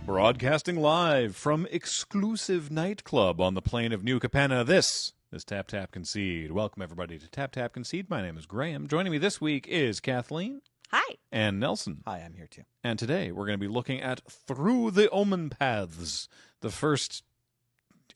Broadcasting live from exclusive nightclub on the plain of New Capenna, this is Tap Tap Concede. Welcome, everybody, to Tap Tap Concede. My name is Graham. Joining me this week is Kathleen. Hi. And Nelson. Hi, I'm here too. And today we're going to be looking at Through the Omenpaths, the first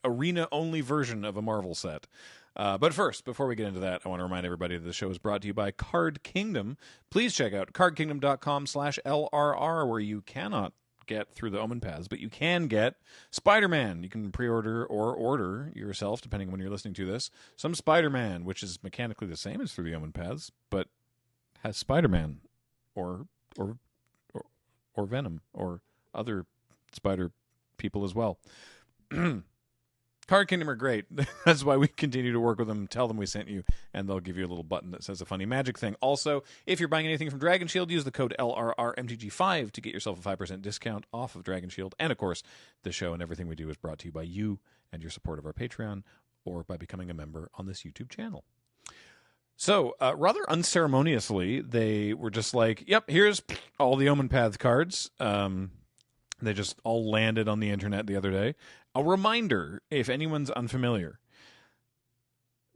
arena-only version of a Marvel set. But first, before we get into that, I want to remind everybody that the show is brought to you by Card Kingdom. Please check out cardkingdom.com/LRR, where you cannot get Through the Omenpaths, but you can get Spider-Man. You can pre-order or order yourself, depending on when you're listening to this, some Spider-Man, which is mechanically the same as Through the Omenpaths, but has Spider-Man or Venom or other spider people as well. Card Kingdom are great. That's why we continue to work with them. Tell them we sent you, and they'll give you a little button that says a funny magic thing. Also, if you're buying anything from Dragon Shield, use the code LRRMTG5 to get yourself a 5% discount off of Dragon Shield. And, of course, the show and everything we do is brought to you by you and your support of our Patreon or by becoming a member on this YouTube channel. So, rather unceremoniously, they were just like, yep, here's all the Omenpath cards. They just all landed on the internet the other day. A reminder, if anyone's unfamiliar,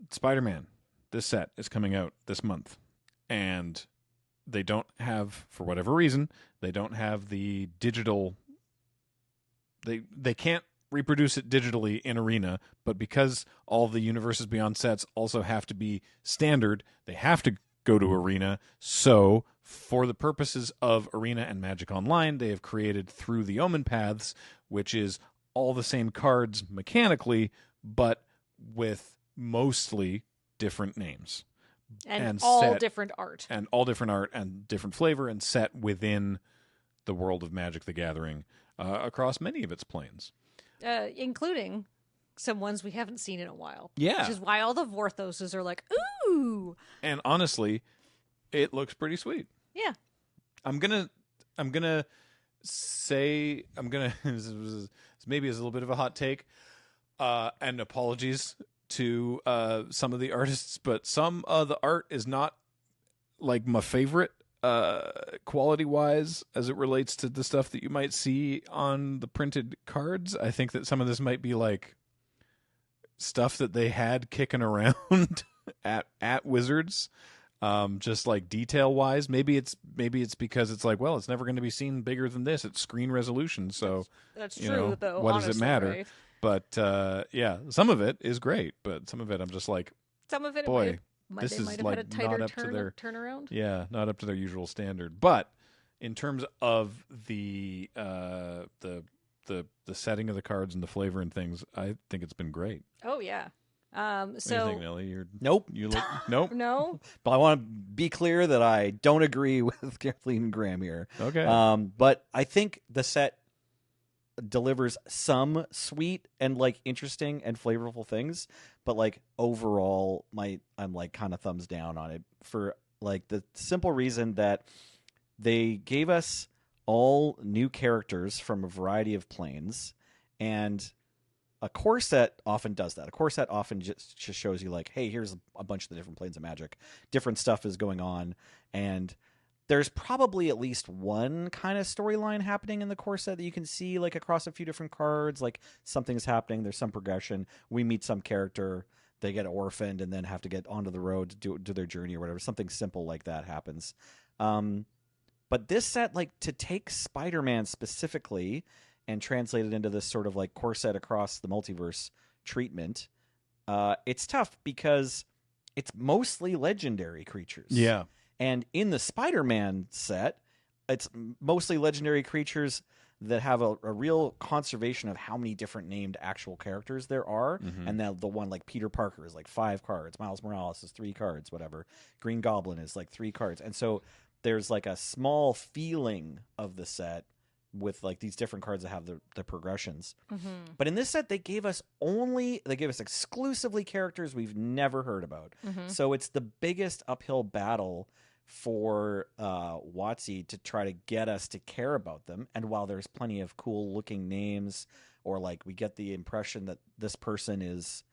Spider-Man, this set is coming out this month. And they don't have, for whatever reason, they don't have the digital... They can't reproduce it digitally in Arena, but because all the Universes Beyond sets also have to be standard, they have to go to Arena. So, for the purposes of Arena and Magic Online, they have created Through the Omenpaths, which is all the same cards mechanically, but with mostly different names. And all different art. And all different art and different flavor, and set within the world of Magic the Gathering across many of its planes. Including some ones we haven't seen in a while. Yeah. Which is why all the Vorthoses are like, ooh! And honestly, it looks pretty sweet. Yeah. I'm gonna say this maybe is a little bit of a hot take, and apologies to some of the artists, but some of the art is not like my favorite quality wise as it relates to the stuff that you might see on the printed cards. I think that some of this might be like stuff that they had kicking around at Wizards. Just like detail wise, maybe it's because it's like, well, it's never going to be seen bigger than this. It's screen resolution, so that's true. Though, what honestly, does it matter? right? But yeah, some of it is great, but some of it I'm just like, some of it, boy, this is like had a tighter not up to their turnaround. Yeah, not up to their usual standard. But in terms of the setting of the cards and the flavor and things, I think it's been great. Oh yeah. What do you think, Nelly? Nope. You look nope. No. But I want to be clear that I don't agree with Kathleen and Graham here. Okay. But I think the set delivers some sweet and like interesting and flavorful things, but like overall, I'm like kind of thumbs down on it for like the simple reason that they gave us all new characters from a variety of planes, and a core set often does that. A core set often just shows you like, hey, here's a bunch of the different planes of Magic. Different stuff is going on, and there's probably at least one kind of storyline happening in the core set that you can see like across a few different cards. Like something's happening. There's some progression. We meet some character. They get orphaned and then have to get onto the road to do their journey or whatever. Something simple like that happens. But this set, like to take Spider-Man specifically and translate it into this sort of like core set across the multiverse treatment, it's tough because it's mostly legendary creatures. Yeah. And in the Spider-Man set, it's mostly legendary creatures that have a real conservation of how many different named actual characters there are. Mm-hmm. And the one like Peter Parker is like 5 cards. Miles Morales is 3 cards, whatever. Green Goblin is like 3 cards. And so there's like a small feeling of the set with like these different cards that have the progressions. Mm-hmm. But in this set, they gave us exclusively characters we've never heard about. Mm-hmm. So it's the biggest uphill battle for WotC to try to get us to care about them. And while there's plenty of cool looking names, or like we get the impression that this person is,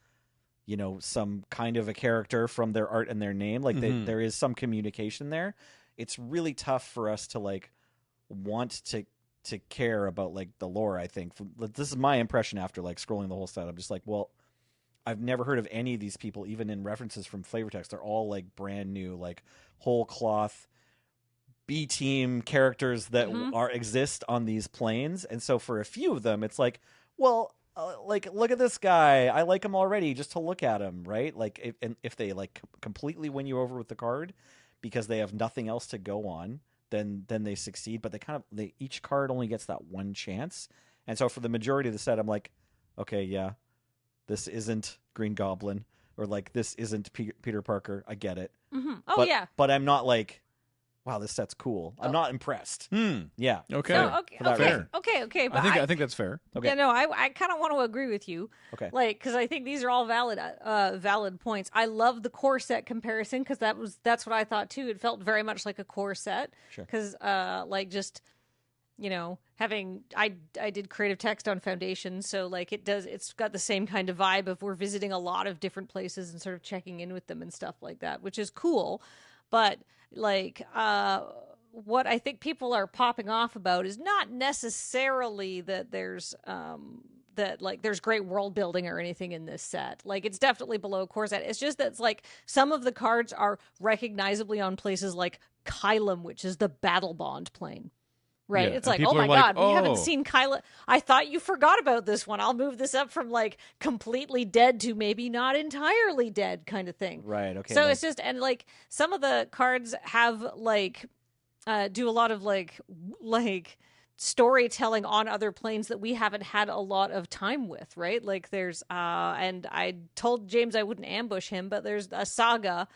you know, some kind of a character from their art and their name, like there is some communication there. It's really tough for us to like want to to care about like the lore. I think this is my impression after like scrolling the whole set. I'm just like, well, I've never heard of any of these people, even in references from flavor text. They're all like brand new, like whole cloth B team characters that exist on these planes. And so for a few of them, it's like, well, like look at this guy. I like him already just to look at him, right? Like if they like completely win you over with the card because they have nothing else to go on, then they succeed. But each card only gets that one chance. And so for the majority of the set, I'm like, okay, yeah. This isn't Green Goblin, or like this isn't Peter Parker. I get it. Mm-hmm. Oh, yeah. But I'm not like, wow, this set's cool. I'm not impressed. Yeah. Okay. No, okay. But I think that's fair. Okay. Yeah, no, I kind of want to agree with you. Okay. Like, because I think these are all valid points. I love the core set comparison because that's what I thought too. It felt very much like a core set. Sure. Because like just, you know, I did creative text on Foundation, so like it's got the same kind of vibe of we're visiting a lot of different places and sort of checking in with them and stuff like that, which is cool. But like what I think people are popping off about is not necessarily that there's there's great world building or anything in this set. Like it's definitely below core set. It's just that it's like some of the cards are recognizably on places like Kylum, which is the battle bond plane. Right. Yeah. It's like, people oh my are like, God, we haven't seen Kyla. I thought you forgot about this one. I'll move this up from like completely dead to maybe not entirely dead kind of thing. Right. Okay. So it's just, and like some of the cards have like, do a lot of like storytelling on other planes that we haven't had a lot of time with. Right. Like there's, and I told James I wouldn't ambush him, but there's a saga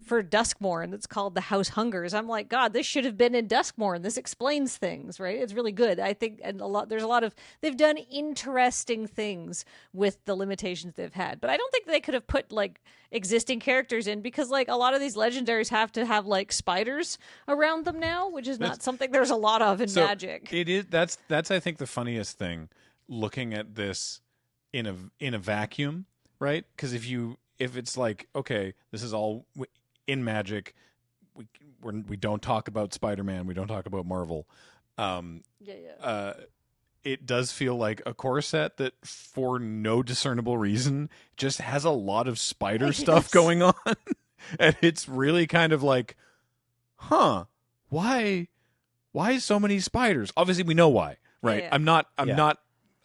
for Duskmourn, and it's called The House Hungers. I'm like, God, this should have been in Duskmourn. This explains things, right? It's really good. I think, and there's a lot of, they've done interesting things with the limitations they've had. But I don't think they could have put like existing characters in because like a lot of these legendaries have to have like spiders around them now, which is not something there's a lot of in Magic. It is that's I think the funniest thing looking at this in a vacuum, right? Because if it's like, okay, this is all in Magic, we don't talk about Spider-Man, we don't talk about Marvel. It does feel like a core set that, for no discernible reason, just has a lot of spider stuff going on, and it's really kind of like, why so many spiders? Obviously, we know why, right? Yeah.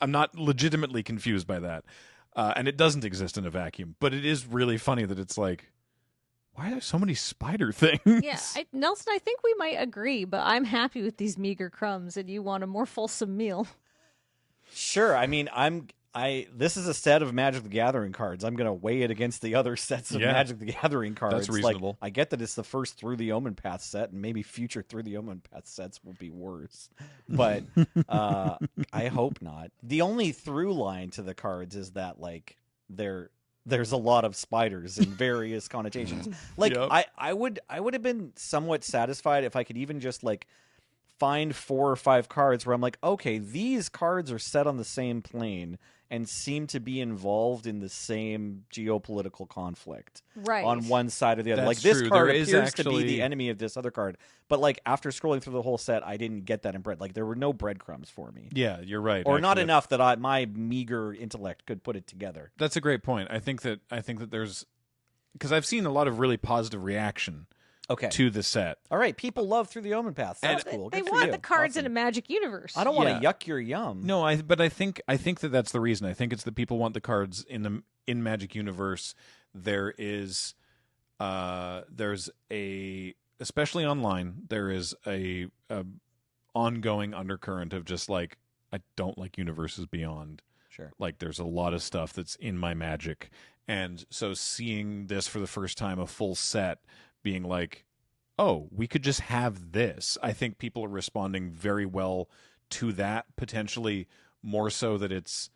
I'm not legitimately confused by that, and it doesn't exist in a vacuum. But it is really funny that it's like, why are there so many spider things? Yeah, Nelson, I think we might agree, but I'm happy with these meager crumbs, and you want a more fulsome meal. Sure. I mean, this is a set of Magic the Gathering cards. I'm going to weigh it against the other sets of Magic the Gathering cards. That's reasonable. Like, I get that it's the first Through the Omenpaths set, and maybe future Through the Omenpaths sets will be worse. But I hope not. The only through line to the cards is that, like, there's a lot of spiders in various connotations. Like, yep. I would have been somewhat satisfied if I could even just, like, find 4 or 5 cards where I'm like, okay, these cards are set on the same plane and seem to be involved in the same geopolitical conflict on one side or the other. That's like, this true. card there appears actually... to be the enemy of this other card. But, like, after scrolling through the whole set, I didn't get that in bread. Like, there were no breadcrumbs for me. Yeah, you're right. Or not enough that my meager intellect could put it together. That's a great point. I think that there's... Because I've seen a lot of really positive reaction to the set. All right, people love Through the Omenpaths. That's cool. They Good want for the cards in a Magic universe. I don't want to yuck your yum. No, but I think that that's the reason. I think it's that people want the cards in Magic universe. There's especially online, there is a ongoing undercurrent of just like, I don't like universes beyond. Sure. Like, there's a lot of stuff that's in my Magic, and so seeing this for the first time, a full set, being like, oh, we could just have this. I think people are responding very well to that, potentially more so that it's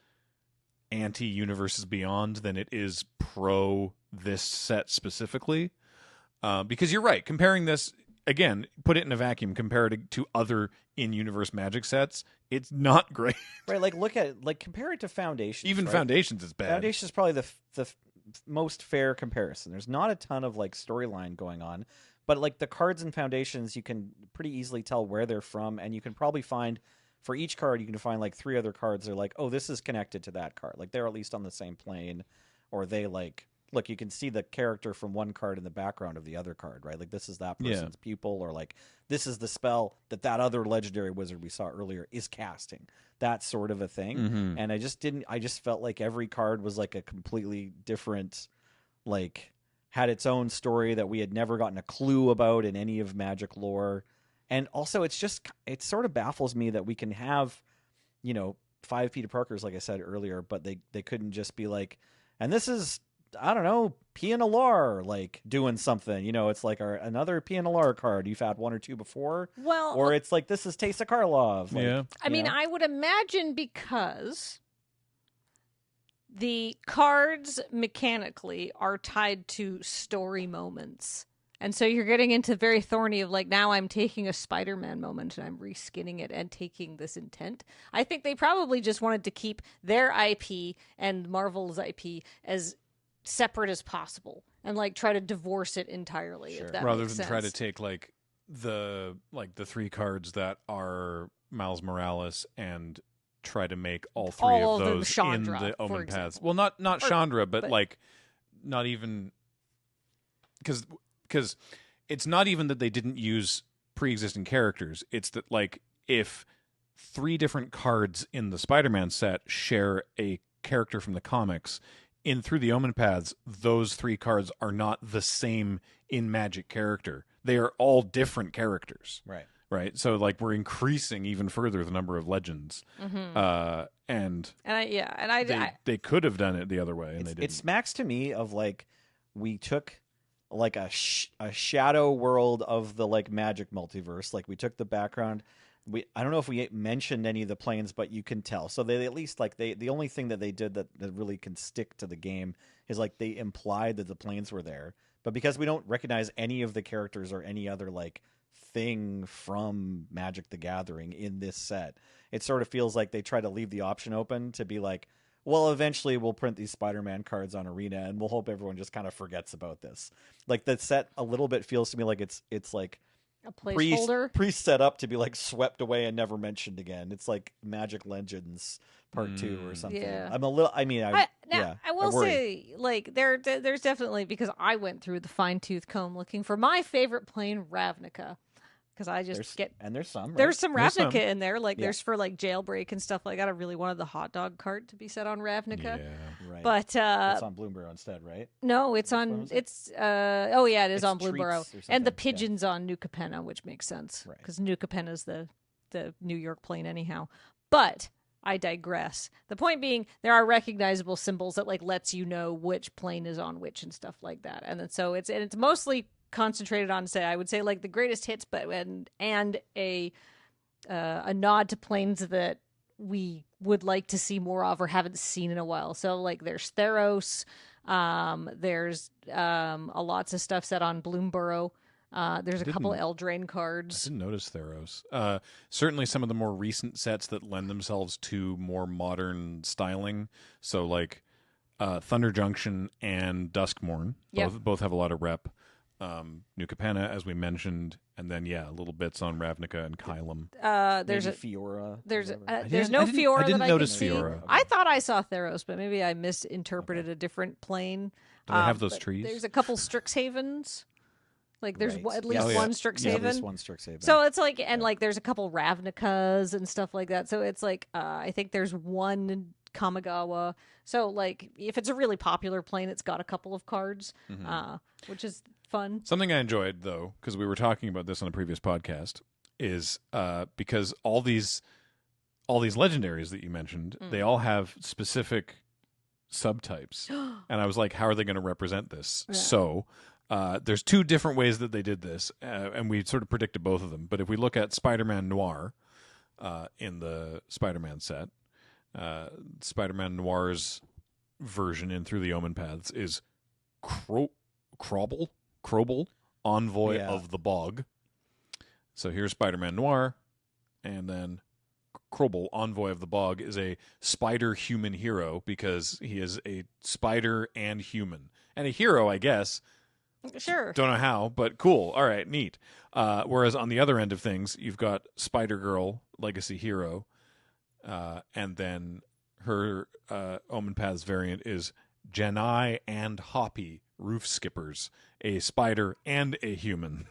anti-Universes Beyond than it is pro this set specifically. Because you're right, comparing this, again, put it in a vacuum, compare it to other in-universe Magic sets, it's not great. Right, compare it to Foundations. Even right? Foundations is bad. Foundations is probably the most fair comparison. There's not a ton of like storyline going on, but like the cards in Foundations, you can pretty easily tell where they're from, and you can probably find for each card, you can find like 3 other cards. They're like, oh, this is connected to that card. Like they're at least on the same plane, or they like look. You can see the character from one card in the background of the other card, right? Like this is that person's pupil, or like this is the spell that other legendary wizard we saw earlier is casting. That sort of a thing. And I just felt like every card was like a completely different, like had its own story that we had never gotten a clue about in any of Magic lore. And also it sort of baffles me that we can have, 5 Peter Parkers, like I said earlier, but they couldn't just be like, and this is, I don't know, PNLR, like doing something. It's like another PNLR card. You've had 1 or 2 before. Well, or it's like, this is Teysa Karlov. Like, yeah. I mean, I would imagine because the cards mechanically are tied to story moments. And so you're getting into very thorny of like, now I'm taking a Spider-Man moment and I'm reskinning it and taking this intent. I think they probably just wanted to keep their IP and Marvel's IP as separate as possible and like try to divorce it entirely. Sure. If that Rather makes than sense. try to take like the 3 cards that are Miles Morales and try to make all 3 All of of them those Chandra, in the for Omenpaths. example. Well, not Chandra, but but- like not even because it's not even that they didn't use pre-existing characters. It's that like if 3 different cards in the Spider-Man set share a character from the comics, in Through the Omenpaths, those 3 cards are not the same in Magic character. They are all different characters. right. Right. So like we're increasing even further the number of legends. And they could have done it the other way, and they didn't. It smacks to me of like we took like a shadow world of the like Magic multiverse. Like we took the background. I don't know if we mentioned any of the planes, but you can tell. So they at least like the only thing that they did that really can stick to the game is like they implied that the planes were there. But because we don't recognize any of the characters or any other like thing from Magic the Gathering in this set, it sort of feels like they try to leave the option open to be like, well, eventually we'll print these Spider-Man cards on Arena and we'll hope everyone just kind of forgets about this. Like the set a little bit feels to me like it's like a placeholder pre-set up to be like swept away and never mentioned again. It's like Magic Legends Part 2 or something. Yeah. I'm a little. I mean, I will I worry. say, like, there's definitely, because I went through the fine-tooth comb looking for my favorite plane, Ravnica, because I just there's some. Right? there's some There's Ravnica some. in there, like Yeah. there's for like Jailbreak and stuff like that. I really wanted the hot dog cart to be set on Ravnica, Yeah. Right. but it's on Bloomberg instead, right? no, it's Which on. one was it? It's oh yeah, it is It's on Treats Blueborough, or something, and the yeah. pigeons on New Capenna, which makes sense Right. because New Capenna is the New York plane anyhow. But I digress. The point being, there are recognizable symbols that like lets you know which plane is on which and stuff like that, and then so it's mostly concentrated on, say, I would say like the greatest hits, but and a nod to planes that we would like to see more of or haven't seen in a while. So like there's Theros, there's lots of stuff set on Bloomborough. There's a couple Eldraine I cards. didn't notice Theros. Certainly some of the more recent sets that lend themselves to more modern styling. So like Thunder Junction and Duskmourn. Yep. Both have a lot of rep. New Capenna, as we mentioned, and then little bits on Ravnica and Kylum. There's Maybe a Fiora. there's whatever. there's I no didn't- Fiora I didn't that notice I can see. Fiora. I thought I saw Theros, but maybe I misinterpreted a different plane. Do they have those but trees? There's a couple Strixhavens. Like there's Right. at least Yes. one Yeah, Strixhaven. at least one Strixhaven. So it's like, and like there's a couple Ravnicas and stuff like that. So it's like, I think there's one Kamigawa. So like, if it's a really popular plane, it's got a couple of cards, which is fun. Something I enjoyed, though, because we were talking about this on a previous podcast, is because all these legendaries that you mentioned, they all have specific subtypes, and I was like, how are they going to represent this? Yeah. So there's 2 different ways that they did this, and we sort of predicted both of them. But if we look at Spider-Man Noir in the Spider-Man set, Spider-Man Noir's version in Through the Omenpaths is Krobel, Envoy of the Bog. So here's Spider-Man Noir, and then Krobel, Envoy of the Bog, is a spider-human hero because he is a spider and human. And a hero, I guess, Sure. Don't know how, but cool. All right, neat. Whereas on the other end of things, you've got Spider-Girl, Legacy Hero, and then her Omenpaths variant is Janai and Hoppy, Roof Skippers, a spider and a human,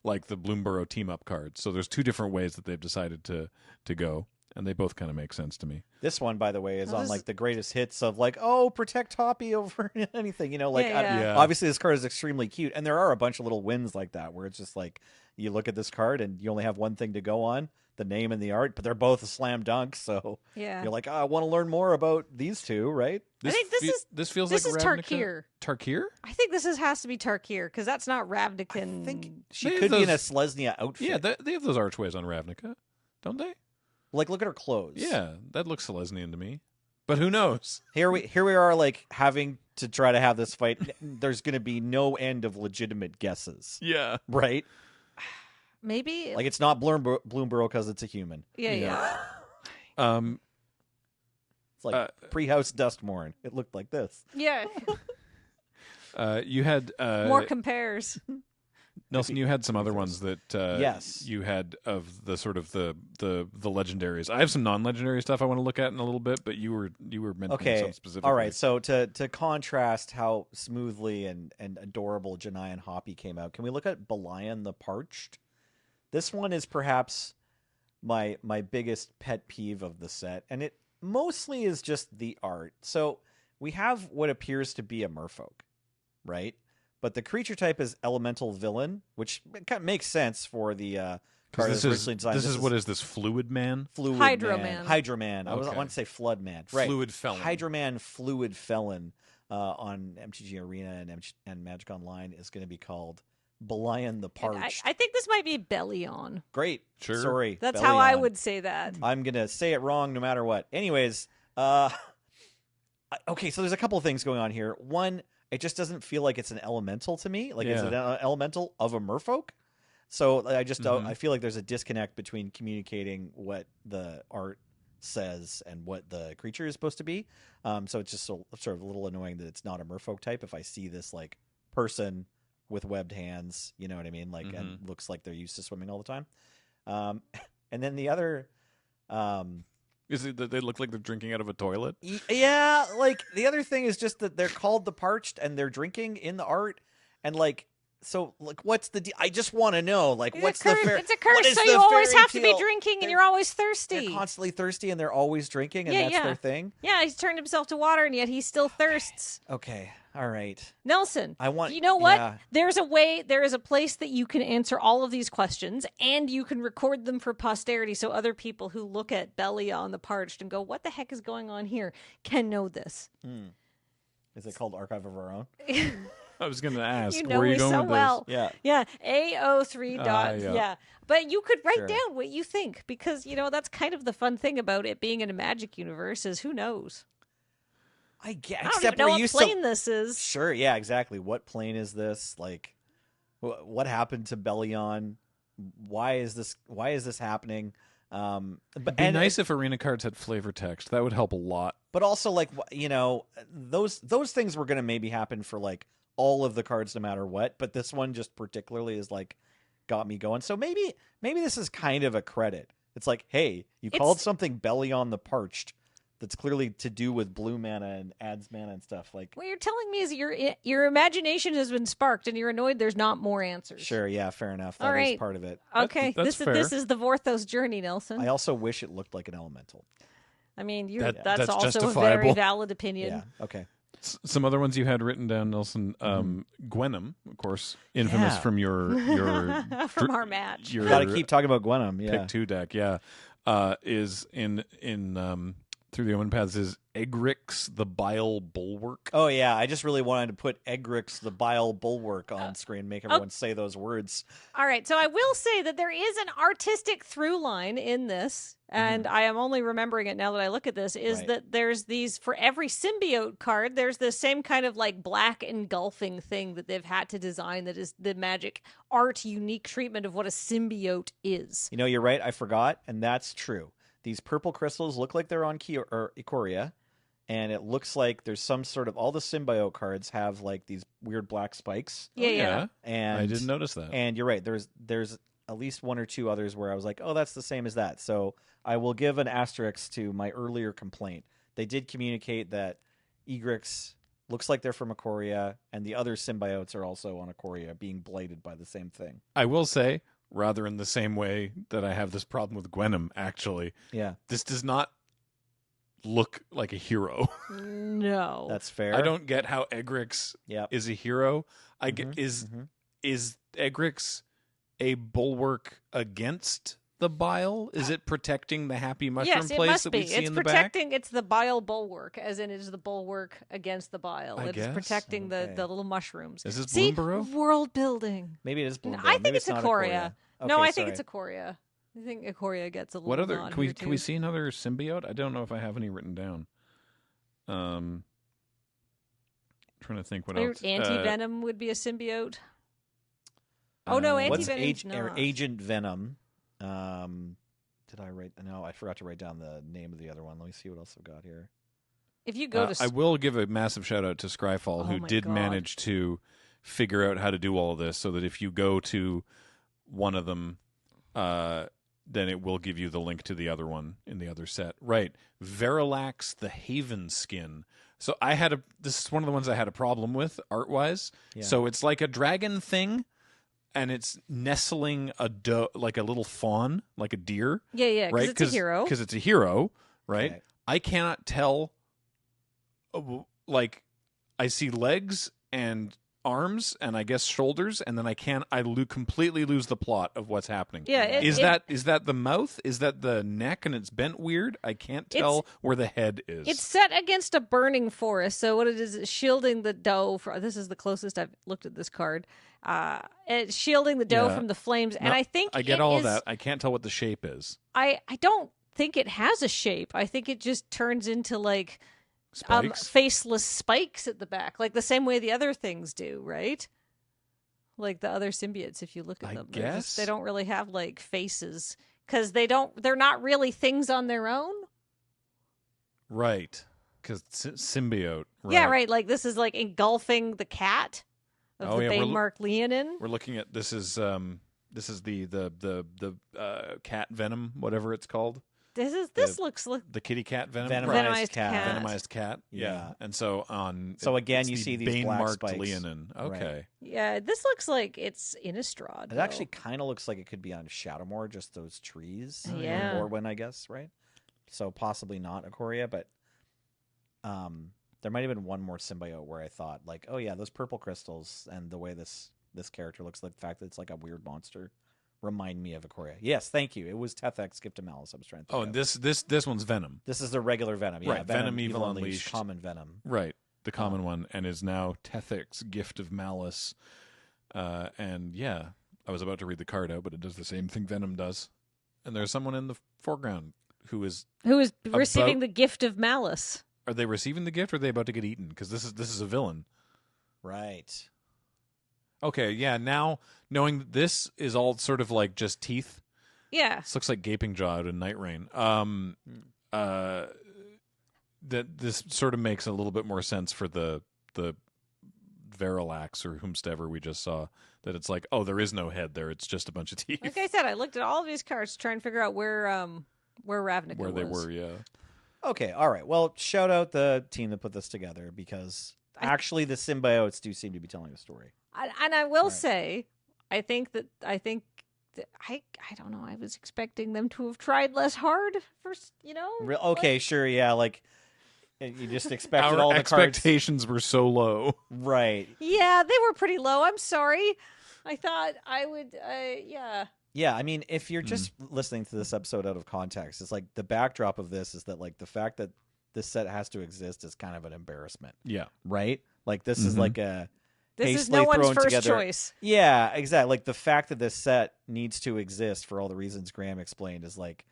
like the Bloomborough team-up card. So there's two different ways that they've decided to go, and they both kind of make sense to me. This one, by the way, is Oh, on this- like the greatest hits of like, oh, protect Hoppy over anything. You know, like Yeah. Yeah. obviously this card is extremely cute, and there are a bunch of little wins like that where it's just like you look at this card and you only have one thing to go on, the name and the art, but they're both a slam dunk. So Yeah. you're like, oh, I want to learn more about these two, right? I think This feels this like is Ravnica. Tarkir. Tarkir? I think this has to be Tarkir because that's not Ravnican. I think she They could have be in a those- Selesnya outfit. Yeah, they have those archways on Ravnica, don't they? Like, look at her clothes. Yeah, that looks Selesnyan to me. But who knows? Here we are, like having to try to have this fight. There's going to be no end of legitimate guesses, Yeah. right? Maybe. Like it's not Bloomborough because it's a human. yeah. It's like pre-House Dustmorn. It looked like this. Yeah. You had More compares. Nelson. You had some other ones that Yes. you had of the sort of the legendaries. I have some non-legendary stuff I want to look at in a little bit, but you were mentioning Okay. some specifically. All right. So to contrast how smoothly and adorable Janai and Hoppy came out, can we look at Belian the Parched? This one is perhaps my biggest pet peeve of the set, and it mostly is just the art. So we have what appears to be a merfolk, right? But the creature type is elemental villain, which kind of makes sense for the card. This that's is originally designed. what is this fluid man? Fluid Hydro Man. Man. Hydro Man. I Okay. want to say Flood Man. Right. Fluid felon. Hydro Man Fluid Felon on MTG Arena and Magic Online is going to be called Belian the And Parched. I think this might be Bellion. Great. Sure. Sorry. That's how I Bellion. would say that. I'm going to say it wrong no matter what. Anyways, okay, so there's a couple of things going on here. One, it just doesn't feel like it's an elemental to me. Like it's Yeah. an elemental of a merfolk. So I just Mhm. I feel like there's a disconnect between communicating what the art says and what the creature is supposed to be. So it's just sort of a little annoying that it's not a merfolk type. If I see this like person with webbed hands, you know what I mean? Like, and looks like they're used to swimming all the time. And then the other, Is it that they look like they're drinking out of a toilet? yeah, like the other thing is just that they're called the Parched and they're drinking in the art, and like, so like, what's the? I just want to know, like, what's the fair? It's a what curse, is so the you always fairy have to be tale? drinking, and They're- you're always They're thirsty. constantly thirsty and they're always drinking, and Yeah, that's yeah. their thing. Yeah, he's turned himself to water, and yet he still thirsts. Okay, all right. Nelson, I want. you know what? Yeah. There is a place that you can answer all of these questions, and you can record them for posterity so other people who look at Belly on the Parched and go, what the heck is going on here, can know this. Is it called Archive of Our Own? I was going to ask. You know where are you me going so with well. Yeah. Yeah, AO3 dot. yeah. Yeah. But you could write Sure. down what you think because, that's kind of the fun thing about it being in a magic universe is who knows. I get. I don't Except even know we're what used plane to. this is. Sure. Yeah. Exactly. What plane is this? Like, what happened to Bellion? Why is this happening? But It'd be nice if arena cards had flavor text. That would help a lot. But also, like, those things were going to maybe happen for like all of the cards, no matter what. But this one just particularly is like got me going. So maybe this is kind of a credit. It's like, hey, you called something Bellion the Parched. That's clearly to do with blue mana and adds mana and stuff. Like, What you're telling me is your imagination has been sparked and you're annoyed there's not more answers. sure, yeah, fair enough. All That is right. part of it. Okay, That's this is the Vorthos journey, Nelson. I also wish it looked like an elemental. I mean, That's also a justifiable. very valid opinion. Yeah. Okay. Some other ones you had written down, Nelson. Gwenum, of course, infamous Yeah. from your From our match. your Got to keep talking about Gwenum. Yeah. pick 2 deck. Yeah, is in Through the Omenpaths is Egrix the Bile Bulwark. Oh yeah, I just really wanted to put Egrix the Bile Bulwark on screen, make everyone say those words. All right, so I will say that there is an artistic through line in this, and I am only remembering it now that I look at this, is Right. that there's these, for every symbiote card, there's the same kind of like black engulfing thing that they've had to design that is the magic art unique treatment of what a symbiote is. You know, you're right. I forgot, and that's true. These purple crystals look like they're on Ikoria, and it looks like there's some sort of all the symbiote cards have like these weird black spikes. Yeah, yeah. And I didn't notice that. And you're right. There's at least one or two others where I was like, oh, that's the same as that. So I will give an asterisk to my earlier complaint. They did communicate that Egrix looks like they're from Ikoria, and the other symbiotes are also on Ikoria, being blighted by the same thing. I will say, rather in the same way that I have this problem with Gwenom, actually, Yeah, this does not look like a hero. No. that's fair. I don't get how Egrix Yep. is a hero. Mhm, Is Egrix a bulwark against the bile? Is it protecting the happy mushroom yes, it place must that be. we see It's in the back? protecting. It's the bile bulwark, as in it is the bulwark against the bile. I It is guess. protecting Okay. the little mushrooms. Is this See, Bloomborough? world building. Maybe it is No, Bloomberg. I think Maybe it's not Ikoria. No, Okay, I think sorry. it's Ikoria. I think Ikoria gets a little. What other nod can we here, can we too. see another symbiote? I don't know if I have any written down. Trying to think what else. Anti venom would be a symbiote. Oh no, What's anti-venom's not. Agent Venom? Did I write? No, I forgot to write down the name of the other one. Let me see what else I've got here. If you go to, I will give a massive shout out to Scryfall, Oh who my did God. manage to figure out how to do all of this, so that if you go to one of them, then it will give you the link to the other one in the other set. Right, Verilax the Haven skin. So this is one of the ones I had a problem with art wise. Yeah. So it's like a dragon thing, and it's nestling like a little fawn, like a deer. yeah, Right, because it's a hero. Because it's a hero, right? Okay. I cannot tell. Like, I see legs and arms, and I guess shoulders, and then I completely lose the plot of what's happening. Yeah, Is that the mouth? Is that the neck and it's bent weird? I can't tell where the head is. It's set against a burning forest, so what it is shielding the doe. This is the closest I've looked at this card. It's shielding the doe Yeah. from the flames, and No, I think I get it all of is- that. I can't tell what the shape is. I don't think it has a shape. I think it just turns into like Spikes? faceless spikes at the back, like the same way the other things do, right? Like the other symbiotes, if you look at I them, guess. they don't really have like faces because they're not really things on their own. Right. Because symbiote. Right. Yeah, right. Like this is like engulfing the cat of Oh, the yeah, we're Banemark Leonin. We're looking at this is the cat venom, whatever it's called. This looks like The kitty cat venom. Venomized cat. Venomized cat. Yeah. Yeah. And so again, it's you the see these black Banemarked spikes. Leonin. Okay. yeah. This looks like it's Innistrad. It actually kind of looks like it could be on Shadowmoor, just those trees. Oh, yeah. Or Orwin, I guess, right? So possibly not Ikoria, but there might have been one more symbiote where I thought, like, oh yeah, those purple crystals and the way this character looks, like the fact that it's like a weird monster, remind me of Ikoria. Yes, thank you. It was Tethek's Gift of Malice. I was trying to think Oh, and this one's Venom. This is the regular Venom. Yeah, Right, Venom Evil Unleashed. Common Venom. Right. The common one, and is now Tethek's Gift of Malice. And yeah, I was about to read the card out, but it does the same thing Venom does. And there's someone in the foreground who is receiving the gift of malice. Are they receiving the gift, or are they about to get eaten? Because this is a villain. Right. Okay, yeah. Now knowing that this is all sort of like just teeth. Yeah. This looks like Gaping Jaw out in Night Rain. That this sort of makes a little bit more sense for the Verilax or whomstever we just saw. That it's like, oh, there is no head there; it's just a bunch of teeth. Like I said, I looked at all of these cards to try and figure out where Ravnica where was. they were, yeah. Okay, all right. Well, shout out the team that put this together, because actually the symbiotes do seem to be telling a story. And I will Right. say, I think that I don't know. I was expecting them to have tried less hard first, Okay, sure, yeah, like you just expected Our all the cards. expectations were so low. Right. Yeah, they were pretty low. I'm sorry. I thought I would. Yeah. Yeah, I mean, if you're just listening to this episode out of context, it's like the backdrop of this is that like the fact that this set has to exist is kind of an embarrassment, Yeah. right? Like this is like a This is hastily no one's thrown first together. choice. Yeah, exactly. Like the fact that this set needs to exist for all the reasons Graham explained is like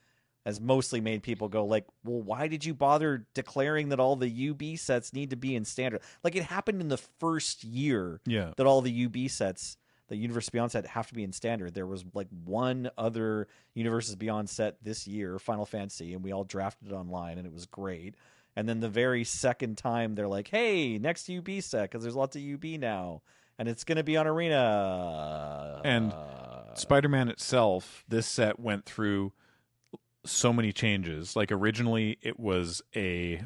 has mostly made people go like, well, why did you bother declaring that all the UB sets need to be in standard? Like it happened in the first year Yeah. that all the UB sets the Universes Beyond set have to be in standard. There was like one other Universes Beyond set this year, Final Fantasy, and we all drafted it online, and it was great. And then the very second time, they're like, "Hey, next UB set, because there's lots of UB now, and it's going to be on Arena." And Spider-Man itself, this set went through so many changes. Like originally, it was they